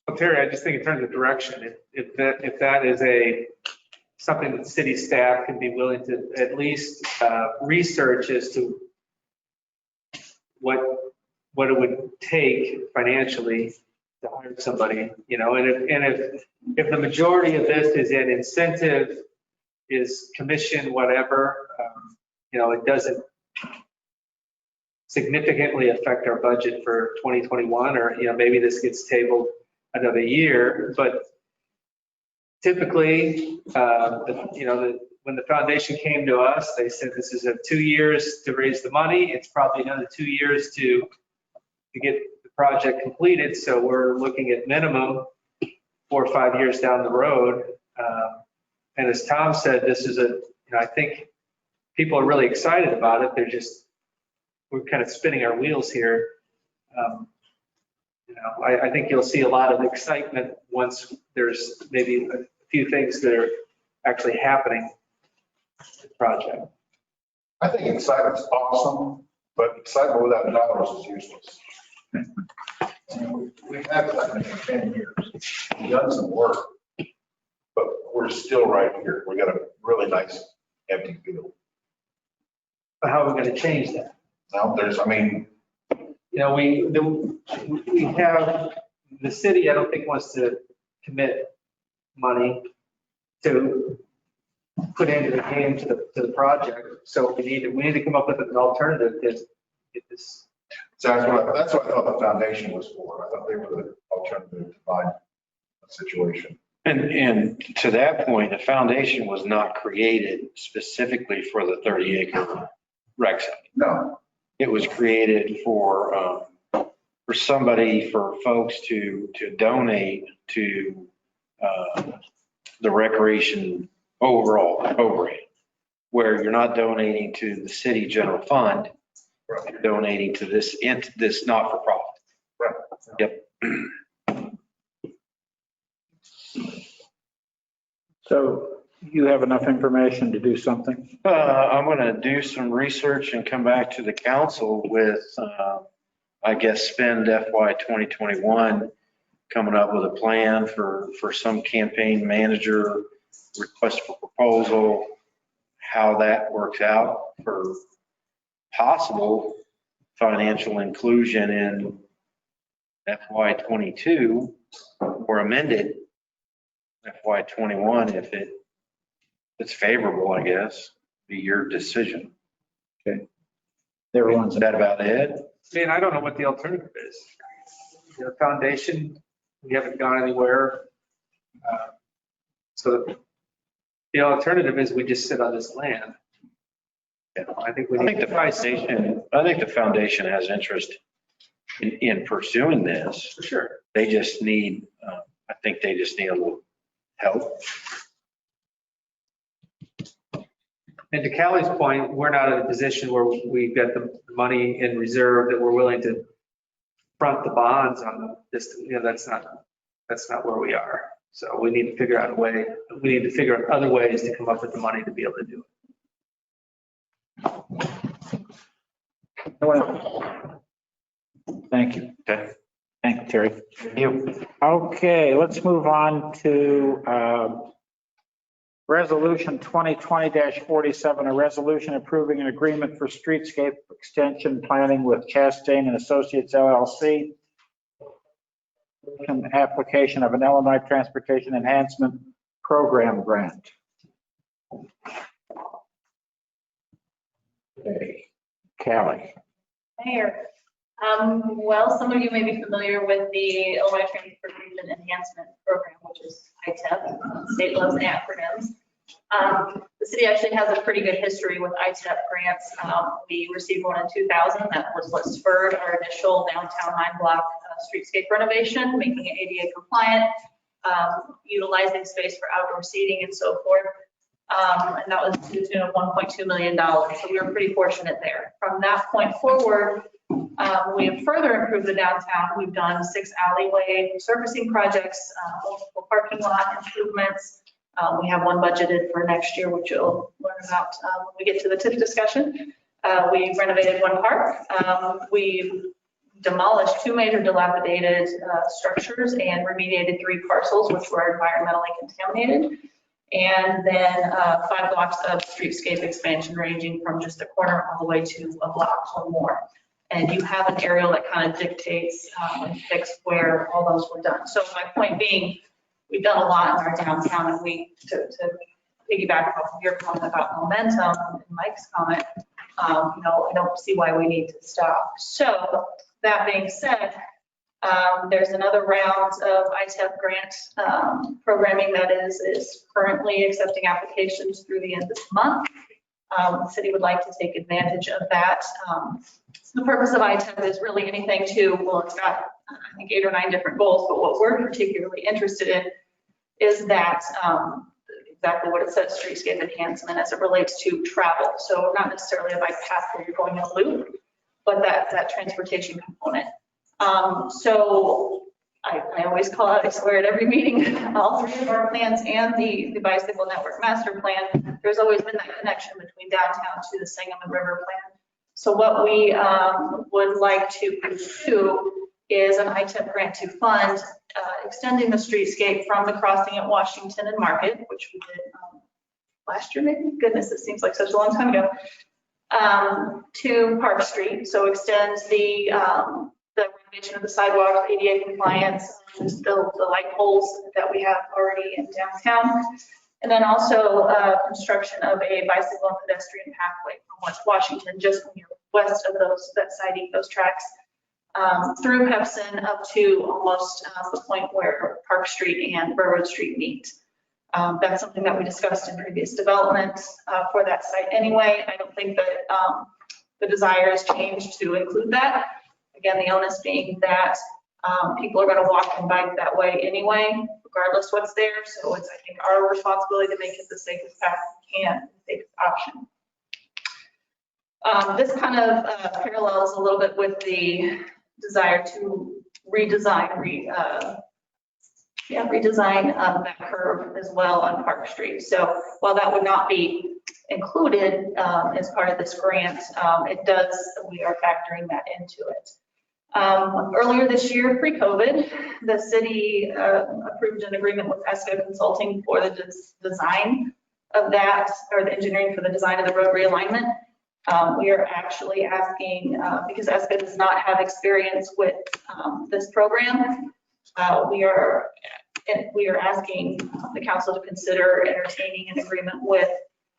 Well, Terry, I just think in terms of direction, if that is something that city staff can be willing to at least research as to what it would take financially to hire somebody, and if the majority of this is in incentive, is commission, whatever, it doesn't significantly affect our budget for 2021, or, maybe this gets tabled another year, but typically, when the foundation came to us, they said this is 2 years to raise the money. It's probably another 2 years to get the project completed. So we're looking at minimum 4 or 5 years down the road. And as Tom said, this is I think people are really excited about it. We're kind of spinning our wheels here. I think you'll see a lot of excitement once there's maybe a few things that are actually happening with the project. I think excitement's awesome, but excitement without dollars is useless. We've had that for 10 years. We've done some work, but we're still right here. We got a really nice empty field. But how are we going to change that? Now We have, the city, I don't think wants to commit money to put into the game to the project. So we need to come up with an alternative to get this. So that's what I thought the foundation was for. I thought they were the alternative to find a situation. And to that point, the foundation was not created specifically for the 30-acre rec site. No. It was created for folks to donate to the recreation overall program, where you're not donating to the city general fund, you're donating to this not-for-profit. Right. Yep. So you have enough information to do something? I'm going to do some research and come back to the council with, spend FY 2021, coming up with a plan for some campaign manager, request for proposal, how that works out for possible financial inclusion in FY 22 or amended FY 21 if it's favorable, I guess, be your decision. Okay. Everyone's. Is that about it? I don't know what the alternative is. The foundation, we haven't gone anywhere. So the alternative is we just sit on this land. I think the foundation has interest in pursuing this. For sure. They just need, I think they just need a little help. And to Callie's point, we're not in a position where we've got the money in reserve that we're willing to front the bonds on this. That's not where we are. So we need to figure out other ways to come up with the money to be able to do it. Thank you. Okay. Thank you, Terry. Thank you. Okay, let's move on to Resolution 2020-47, a resolution approving an agreement for streetscape extension planning with Chastain and Associates LLC. An application of an Illinois Transportation Enhancement Program grant. Okay, Callie. Mayor, well, some of you may be familiar with the Illinois Transportation Enhancement Program, which is ITEP. State loves acronyms. The city actually has a pretty good history with ITEP grants. We received one in 2000 that was what spurred our initial downtown 9-block streetscape renovation, making it ADA compliant, utilizing space for outdoor seating and so forth. And that was to the tune of $1.2 million. So we were pretty fortunate there. From that point forward, we have further improved the downtown. We've done 6 alleyway surfacing projects, multiple parking lot improvements. We have one budgeted for next year, which you'll learn about when we get to the TIF discussion. We renovated one park. We demolished 2 major dilapidated structures and remediated 3 parcels, which were environmentally contaminated. And then 5 blocks of streetscape expansion ranging from just a corner all the way to a block or more. And you have an aerial that kind of dictates and depicts where all those were done. So my point being, we've done a lot in our downtown, and to piggyback off of your comment about momentum and Mike's comment, I don't see why we need to stop. So that being said, there's another round of ITEP grant programming that is currently accepting applications through the end of this month. The city would like to take advantage of that. So the purpose of ITEP is really anything it's got, I think, 8 or 9 different goals, but what we're particularly interested in is that exactly what it says, streetscape enhancement as it relates to travel. So not necessarily a bike path where you're going in a loop, but that transportation component. So I always call out, I swear at every meeting, all 3 of our plans and the bicycle network master plan, there's always been that connection between downtown to the Sangamon River plan. So what we would like to pursue is an ITEP grant to fund extending the streetscape from the crossing at Washington and Market, which we did last year, maybe. Goodness, it seems like such a long time ago, to Park Street. So extends the renovation of the sidewalk, ADA compliance, the light poles that we have already in downtown. And then also construction of a bicycle and pedestrian pathway from West Washington, just when you're west of that siding, those tracks, through Pepsin up to almost the point where Park Street and Railroad Street meet. That's something that we discussed in previous development for that site anyway. I don't think that the desire has changed to include that. Again, the onus being that people are going to walk and bike that way anyway, regardless what's there. So it's, I think, our responsibility to make it the safest path we can, the safest option. This kind of parallels a little bit with the desire to redesign that curve as well on Park Street. So while that would not be included as part of this grant, we are factoring that into it. Earlier this year, pre-COVID, the city approved an agreement with ESCO Consulting for the design of that, or the engineering for the design of the road realignment. We are actually asking, because ESCO does not have experience with this program, we are asking the council to consider entertaining an agreement with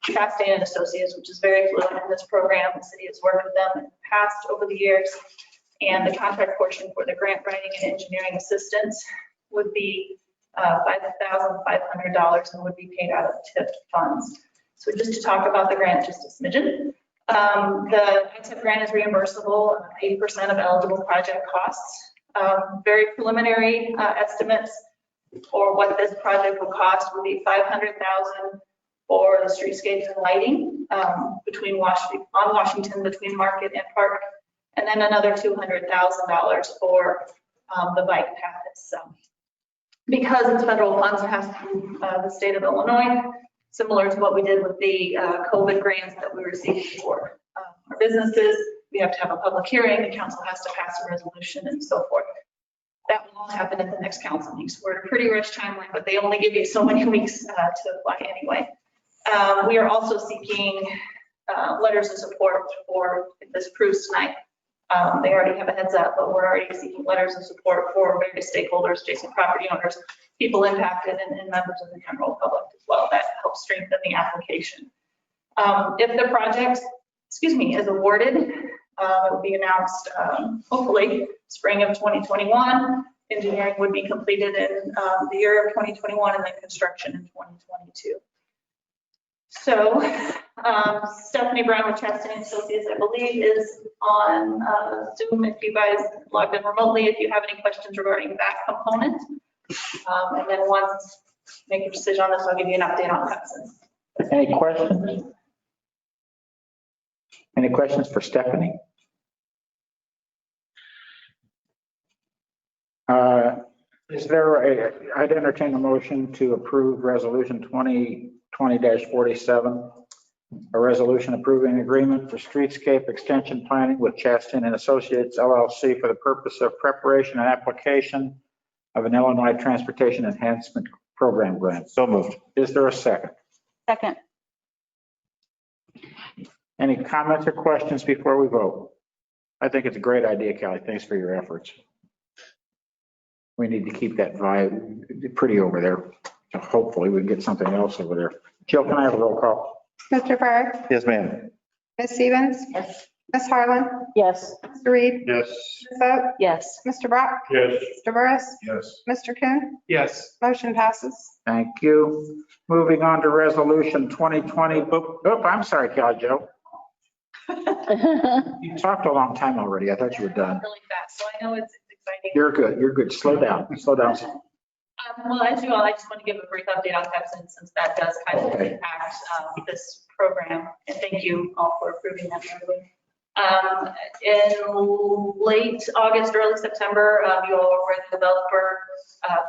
Chastain and Associates, which is very fluent in this program. The city has worked with them in the past over the years. And the contract portion for the grant writing and engineering assistance would be $5,500 and would be paid out of TIF funds. So just to talk about the grant just a smidgen. The TIF grant is reimbursable 80% of eligible project costs. Very preliminary estimates for what this project will cost would be $500,000 for the streetscapes and lighting on Washington between Market and Park. And then another $200,000 for the bike path itself. Because it's federal funds, it has to be the state of Illinois, similar to what we did with the COVID grants that we received for our businesses. We have to have a public hearing, the council has to pass a resolution and so forth. That will all happen at the next council meeting. So we're at a pretty rich timeline, but they only give you so many weeks to apply anyway. We are also seeking letters of support for, if this proves tonight, they already have a heads up, but we're already seeking letters of support for various stakeholders, adjacent property owners, people impacted, and members of the general public as well. That helps strengthen the application. If the project, is awarded, it will be announced hopefully spring of 2021. Engineering would be completed in the year of 2021, and then construction in 2022. So Stephanie Brown with Chastain Associates, I believe, is on Zoom if you guys logged in remotely, if you have any questions regarding that component. And then once make a decision on this, I'll give you an update on Hudson. Any questions? Any questions for Stephanie? Is there I'd entertain a motion to approve resolution 2020-47, a resolution approving agreement for streetscape extension planning with Chastain and Associates LLC for the purpose of preparation and application of an Illinois Transportation Enhancement Program grant. So moved. Is there a second? Second. Any comments or questions before we vote? I think it's a great idea, Kelly. Thanks for your efforts. We need to keep that vibe pretty over there. So hopefully we can get something else over there. Jill, can I have a roll call? Mr. Berg, Yes, ma'am. Ms. Stevens, Yes. Ms. Harlan, Yes. Mr. Reed, Yes. Ms. Vogt, Yes. Mr. Brock, Yes. Mr. Burris, Yes. Mr. Kuhn, Yes. motion passes. Thank you. Moving on to resolution 2020. I'm sorry, Kelly Jo. You talked a long time already. I thought you were done. Really fast, so I know it's exciting. You're good. You're good. Slow down. Slow down. Well, as you all, I just want to give a brief update on Pepsin since that does kind of impact this program. And thank you all for approving that. In late August, early September, you all were with the developer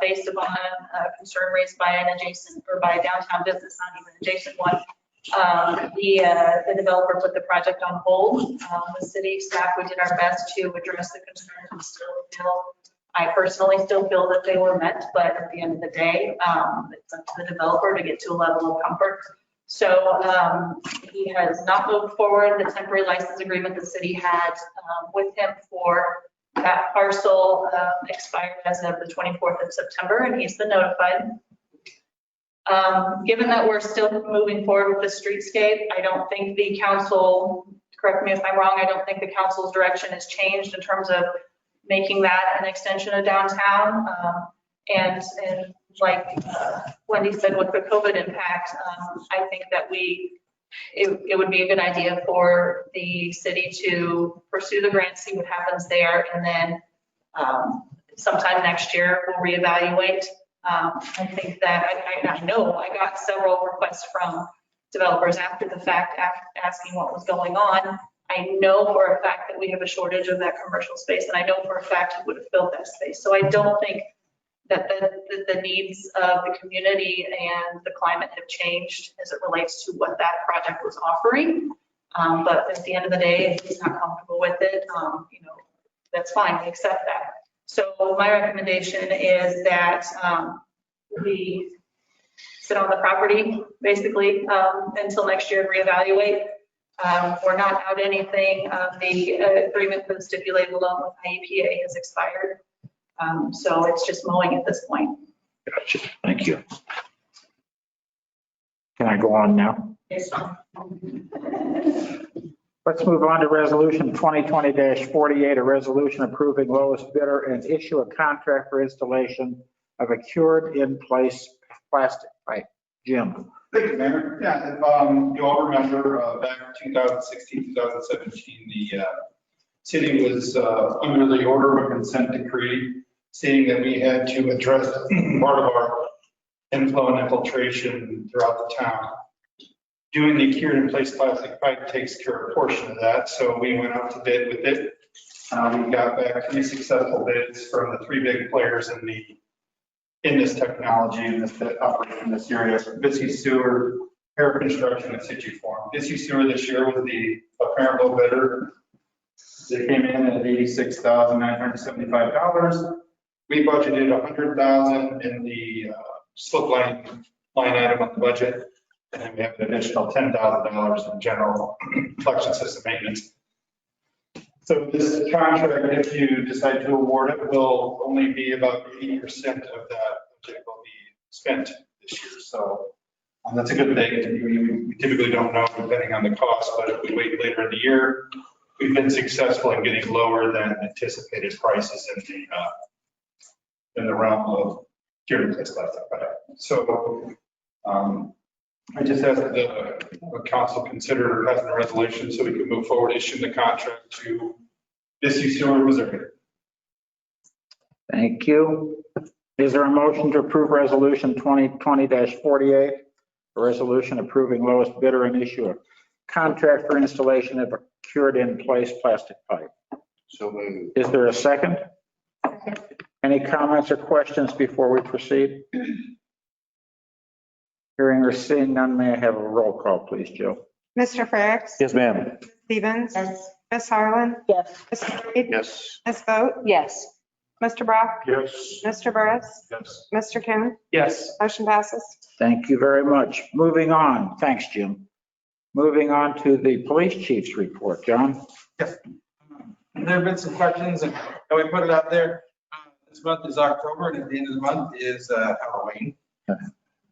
based upon a concern raised by an adjacent or by a downtown business, not even adjacent one. The developer put the project on hold. The city staff, we did our best to address the concerns and I personally still feel that they were met, but at the end of the day, it's up to the developer to get to a level of comfort. So he has not moved forward. The temporary license agreement the city had with him for that parcel expired as of the 24th of September, and he's been notified. Given that we're still moving forward with the streetscape, I don't think the council, correct me if I'm wrong, I don't think the council's direction has changed in terms of making that an extension of downtown. And like Wendy said, with the COVID impact, I think that it would be a good idea for the city to pursue the grant, see what happens there, and then sometime next year we'll reevaluate. I think that I know I got several requests from developers after the fact asking what was going on. I know for a fact that we have a shortage of that commercial space, and I know for a fact he would have filled that space. So I don't think that the needs of the community and the climate have changed as it relates to what that project was offering. But at the end of the day, if he's not comfortable with it, that's fine, we accept that. So my recommendation is that we sit on the property basically until next year and reevaluate. We're not out anything. The agreement for the stipulated loan with IEPA has expired. So it's just mowing at this point. Gotcha. Thank you. Can I go on now? Yes. Let's move on to resolution 2020-48, a resolution approving lowest bidder and issue a contract for installation of a cured in place plastic pipe. Jim. Thank you, Mayor. Yeah, if you all remember back in 2016, 2017, the city was under the order of a consent decree stating that we had to address part of our inflow and infiltration throughout the town. Doing the cured in place plastic pipe takes care of a portion of that, so we went out to bid with it. We got back 3 successful bids from the 3 big players in this technology and this operate in this area: Bissy Sewer, Air Construction, and Situ Form. Bissy Sewer this year was the apparent low bidder. They came in at $86,975. We budgeted $100,000 in the slip line item on the budget. And then we have an additional $10,000 in general collection system maintenance. So this contract, if you decide to award it, will only be about 80% of that budget will be spent this year. So that's a good thing. We typically don't know depending on the cost, but if we wait later in the year, we've been successful in getting lower than anticipated prices in the realm of curing place left. So I just asked the council consider passing a resolution so we can move forward issuing the contract to Bissell Sewer, Missouri. Thank you. Is there a motion to approve resolution 2020-48? A resolution approving lowest bidder and issue a contract for installation of a cured in place plastic pipe. So moved. Is there a second? Any comments or questions before we proceed? Hearing or seeing none, may I have a roll call, please, Jill? Mr. Frerichs? Yes, ma'am. Stevens? Yes. Ms. Harlan? Yes. Mr. Reed? Yes. Ms. Boat? Yes. Mr. Brock? Yes. Mr. Burris? Yes. Mr. Kim? Yes. Motion passes. Thank you very much. Moving on. Thanks, Jim. Moving on to the police chief's report. John? There have been some questions and we put it out there. This month is October and at the end of the month is Halloween,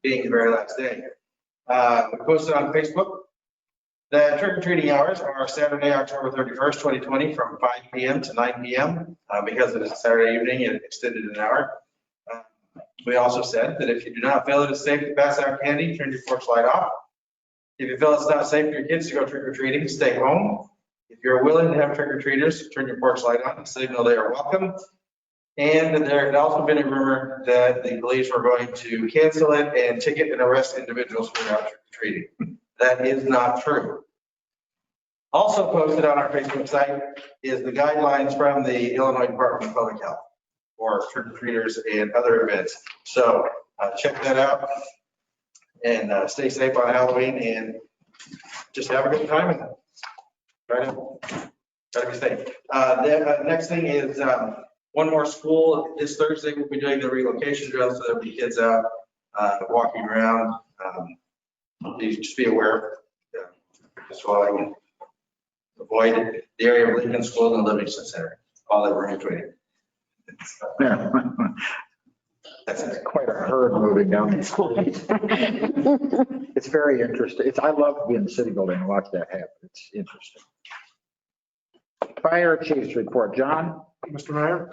being the very last day. We posted on Facebook. The trick or treating hours are Saturday, October 31st, 2020 from 5 p.m. to 9 p.m. Because it is a Saturday evening, it extended an hour. We also said that if you do not feel it is safe to pass out candy, turn your porch light off. If you feel it's not safe for your kids to go trick or treating, stay home. If you're willing to have trick or treaters, turn your porch light on and signal they are welcome. And there had also been a rumor that the police were going to cancel it and ticket and arrest individuals who are out trick or treating. That is not true. Also posted on our Facebook site is the guidelines from the Illinois Department of Public Health for trick or treaters and other events. So check that out and stay safe on Halloween and just have a good time and try to be safe. The next thing is one more school. This Thursday we'll be doing the relocation drill, so there'll be kids out walking around. Please just be aware, just while I can avoid the area of Lincoln School and the Livingston Center, all that we're in between. Yeah. That's it. Quite a herd moving down the street. It's very interesting. I love to be in the city building and watch that happen. It's interesting. Fire chief's report. John? Mr. Mayor,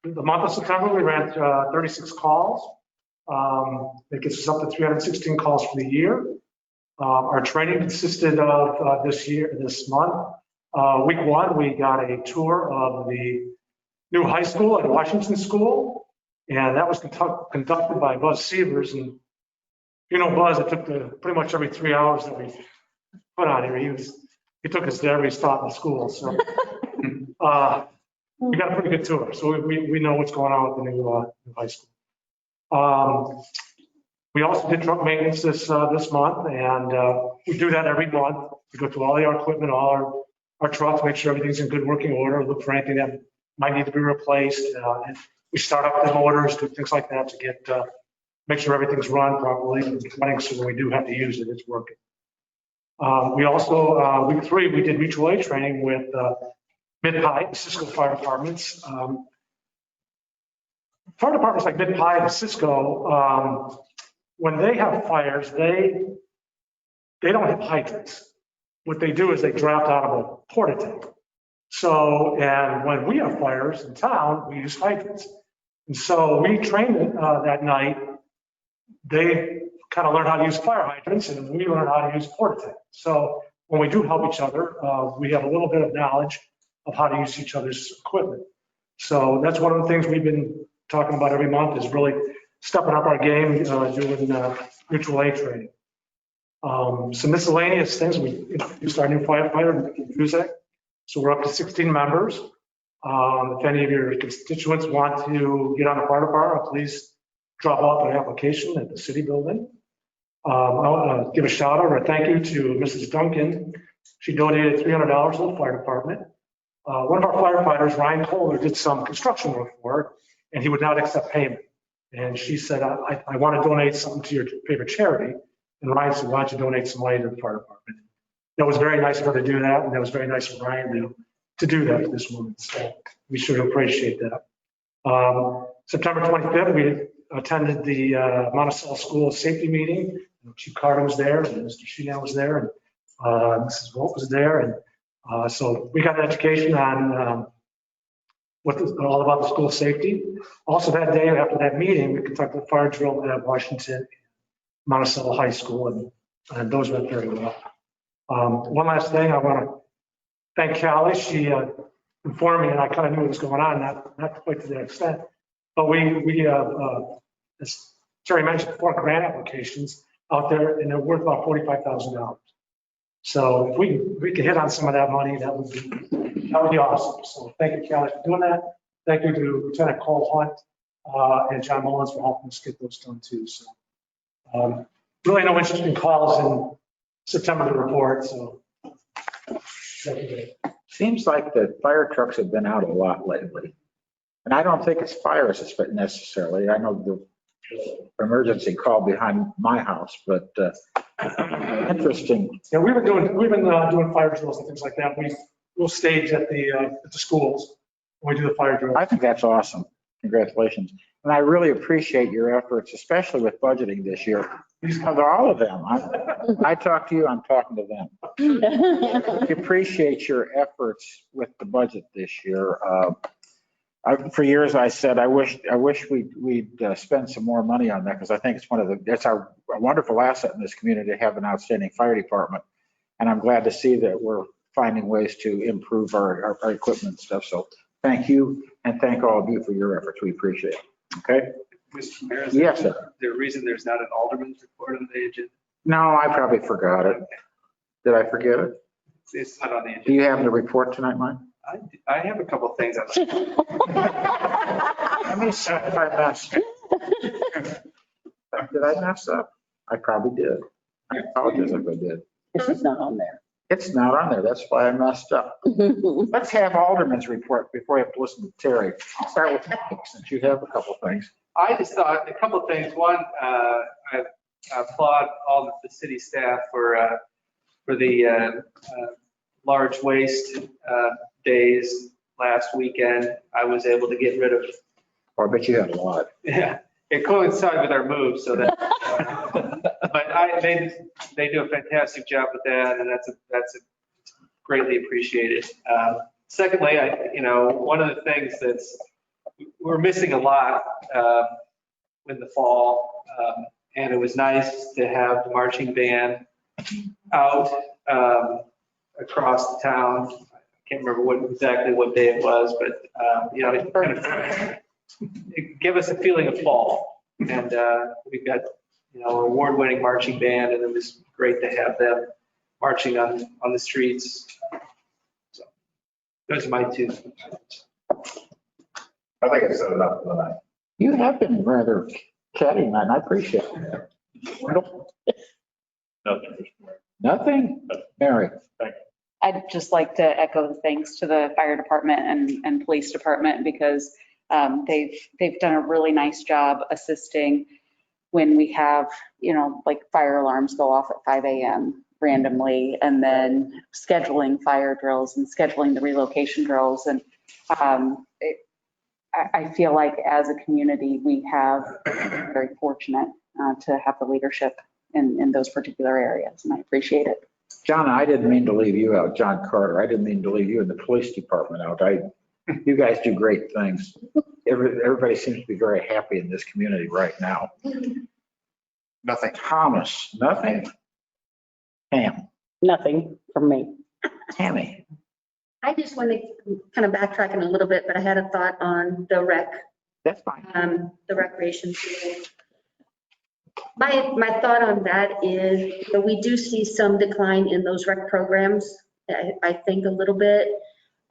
the month of September, we ran 36 calls. It gets us up to 316 calls for the year. Our training consisted of this month. Week one, we got a tour of the new high school at Washington School, and that was conducted by Buzz Sievers. And you know, Buzz, it took pretty much every 3 hours that we put on here. He took us to every stop in the school. So we got a pretty good tour. So we know what's going on with the new high school. We also did truck maintenance this month, and we do that every month. We go through all our equipment, all our trucks, make sure everything's in good working order, look for anything that might need to be replaced. And we start up the motors, do things like that to make sure everything's run properly and running, so when we do have to use it, it's working. We also, week three, we did mutual aid training with Mid-Pike, the Cisco fire departments. Fire departments like Mid-Pike and Cisco, when they have fires, they don't have hydrants. What they do is they draft out of a porta tank. So, and when we have fires in town, we use hydrants. And so we trained that night. They kind of learn how to use fire hydrants, and we learn how to use porta tanks. So when we do help each other, we have a little bit of knowledge of how to use each other's equipment. So that's one of the things we've been talking about every month, is really stepping up our game, doing mutual aid training. Some miscellaneous things. We introduced our new firefighter, Muzak. So we're up to 16 members. If any of your constituents want to get on the fire department, please drop off an application at the city building. I'll give a shout out or a thank you to Mrs. Duncan. She donated $300 to the fire department. One of our firefighters, Ryan Kohler, did some construction work for her, and he would not accept payment. And she said, I want to donate something to your favorite charity. And Ryan said, why don't you donate some money to the fire department? That was very nice of her to do that, and that was very nice of Ryan to do that at this moment. So we should appreciate that. September 25th, we attended the Monticello School Safety Meeting. Chief Carter was there, and Mr. Sheehan was there, and Mrs. Wolf was there. And so we got an education on all about the school safety. Also that day after that meeting, we conducted a fire drill at Washington, Monticello High School, and those went very well. One last thing, I want to thank Callie. She informed me, and I kind of knew what was going on, not quite to that extent. But we as Terry mentioned, 4 grant applications out there, and they're worth about $45,000. So if we could hit on some of that money, that would be awesome. So thank you, Callie, for doing that. Thank you to Lieutenant Cole Hunt and John Mullins for helping us get those done too. So really no interesting calls in September to report. So Seems like the fire trucks have been out a lot lately. And I don't think it's fires necessarily. I know the emergency call behind my house, but interesting. Yeah, we've been doing fire drills and things like that. We'll stage at the schools when we do the fire drill. I think that's awesome. Congratulations. And I really appreciate your efforts, especially with budgeting this year. These are all of them. I talk to you, I'm talking to them. We appreciate your efforts with the budget this year. For years, I said, I wish we'd spend some more money on that, because I think it's a wonderful asset in this community to have an outstanding fire department. And I'm glad to see that we're finding ways to improve our equipment and stuff. So thank you, and thank all of you for your efforts. We appreciate it. Okay? Mr. Mayor, Yes, sir. Is there a reason there's not an alderman's report on the agenda? No, I probably forgot it. Did I forget it? It's not on the Do agenda. you have the report tonight, Mike? I have a couple of things. Let me see if I messed. Did I mess up? I probably did. I apologize if I did. This is not on there. It's not on there. That's why I messed up. Let's have Alderman's report before you have to listen to Terry. I'll start with Mike, since you have a couple things. I just thought a couple of things. One, I applaud all of the city staff for the large waste days last weekend. I was able to get rid of. Oh, I bet you had a lot. Yeah, it coincided with our move, so that. But they do a fantastic job with that, and that's greatly appreciated. Secondly, one of the things we're missing a lot in the fall, and it was nice to have the marching band out across the town. I can't remember exactly what day it was, but it kind of give us a feeling of fall. And we've got award-winning marching band, and it was great to have them marching on the streets. So those are my two. I think I set it up for the night. You have been rather chatty, man. I appreciate it. Nothing. Nothing? Mary? I'd just like to echo the thanks to the fire department and police department, because they've done a really nice job assisting when we have, like fire alarms go off at 5 a.m. randomly, and then scheduling fire drills and scheduling the relocation drills. And I feel like as a community, we have very fortunate to have the leadership in those particular areas, and I appreciate it. John, I didn't mean to leave you out. John Carter, I didn't mean to leave you and the police department out. You guys do great things. Everybody seems to be very happy in this community right now. Nothing. Thomas, nothing? Pam? Nothing from me. Tammy? I just want to kind of backtrack in a little bit, but I had a thought on the That's fine. the recreation field. My thought on that is, we do see some decline in those rec programs, I think a little bit,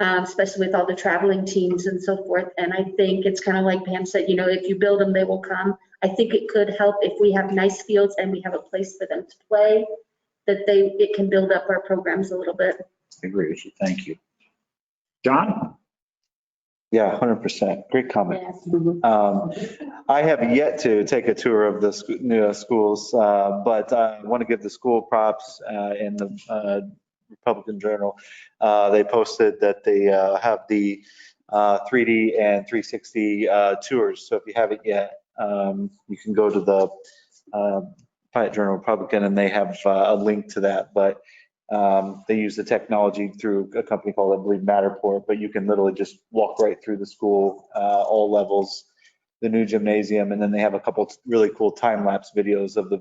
especially with all the traveling teams and so forth. And I think it's kind of like Pam said, if you build them, they will come. I think it could help if we have nice fields and we have a place for them to play, that it can build up our programs a little bit. I agree with you. Thank you. John? Yeah, 100%. Great comment. I have yet to take a tour of the new schools, but I want to give the school props in the Republican Journal. They posted that they have the 3D and 360 tours. So if you haven't yet, you can go to the Quiet Journal Republican and they have a link to that. But they use the technology through a company called, I believe, Matterport, but you can literally just walk right through the school, all levels, the new gymnasium, and then they have a couple really cool time-lapse videos of the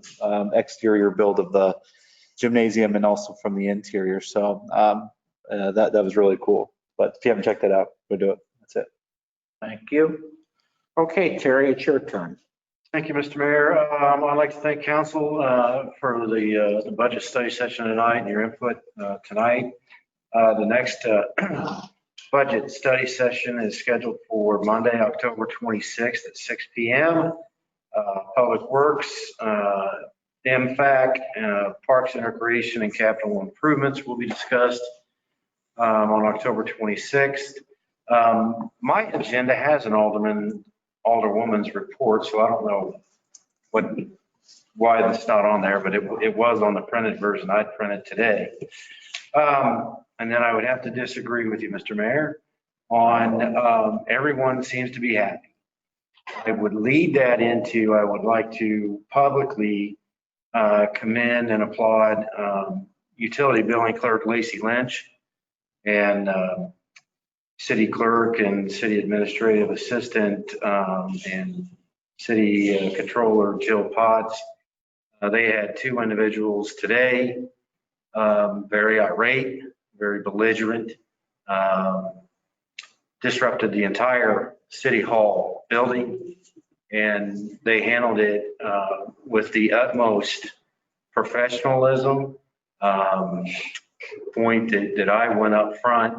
exterior build of the gymnasium and also from the interior. So that was really cool. But if you haven't checked that out, go do it. That's it. Thank you. Okay, Terry, it's your turn. Thank you, Mr. Mayor. I'd like to thank council for the budget study session tonight and your input tonight. The next budget study session is scheduled for Monday, October 26th at 6 p.m. Public Works, MFAC, Parks and Recreation and Capital Improvements will be discussed on October 26th. My agenda has an alderwoman's report, so I don't know why it's not on there, but it was on the printed version I printed today. And then I would have to disagree with you, Mr. Mayor, on everyone seems to be happy. I would lead that into, I would like to publicly commend and applaud utility billing clerk Lacey Lynch and city clerk and city administrative assistant and city controller Jill Potts. They had two individuals today, very irate, very belligerent, disrupted the entire city hall building, and they handled it with the utmost professionalism. Point that I went up front,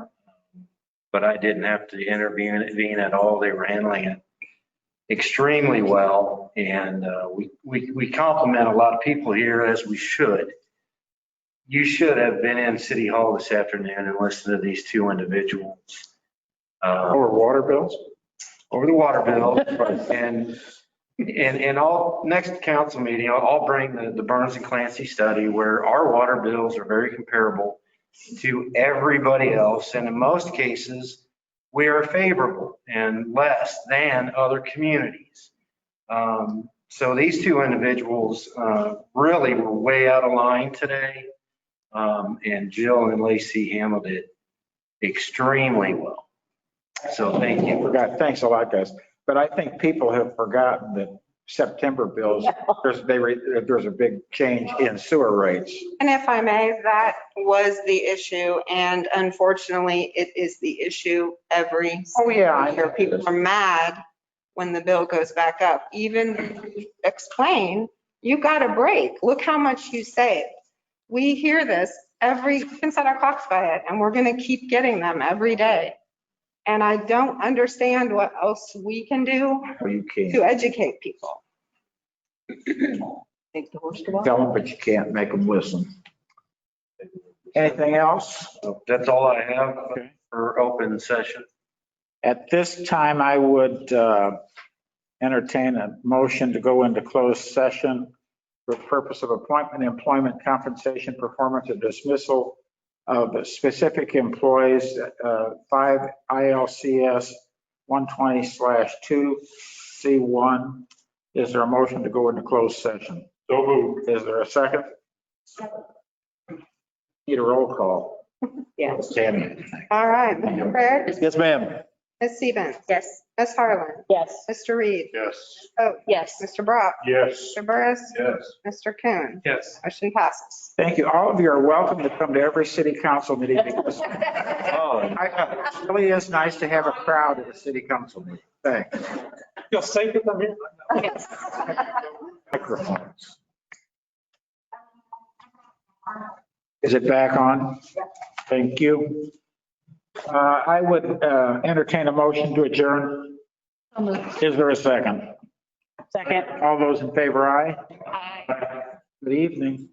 but I didn't have to intervene at all. They were handling it extremely well, and we compliment a lot of people here, as we should. You should have been in City Hall this afternoon and listened to these two individuals. Over water bills? Over the water bill. And all next council meeting, I'll bring the Burns and Clancy study where our water bills are very comparable to everybody else. And in most cases, we are favorable and less than other communities. So these two individuals really were way out of line today. And Jill and Lacey handled it extremely well. So thank you. Thanks a lot, guys. But I think people have forgotten that September bills, there's a big change in sewer rates. And if I may, that was the issue, and unfortunately, it is the issue every year. People are mad when the bill goes back up. Even when you explain, you got a break. Look how much you saved. We hear this we can set our clocks by it, and we're going to keep getting them every day. And I don't understand what else we can do to educate people. Tell them, but you can't make them listen. Anything else? That's all I have for open session. At this time, I would entertain a motion to go into closed session for the purpose of appointment, employment, compensation, performance, or dismissal of specific employees, 5 ILCS 120/2C1. Is there a motion to go into closed session? So moved. Is there a second? Need a roll call. Yes. Tammy. All right, Mr. Craig? Yes, ma'am. Ms. Stevens? Yes. Ms. Harlan? Yes. Mr. Reed? Yes. Oh, Yes. Mr. Brock? Yes. Mr. Burris? Yes. Mr. Coon? Yes. Motion passes. Thank you. All of you are welcome to come to every city council meeting. Because it really is nice to have a crowd at a city council meeting. Thanks. You'll save it from here? Microphones. Is it back on? Thank you. I would entertain a motion to adjourn. Is there a second? Second. All those in favor, aye? Aye. Good evening.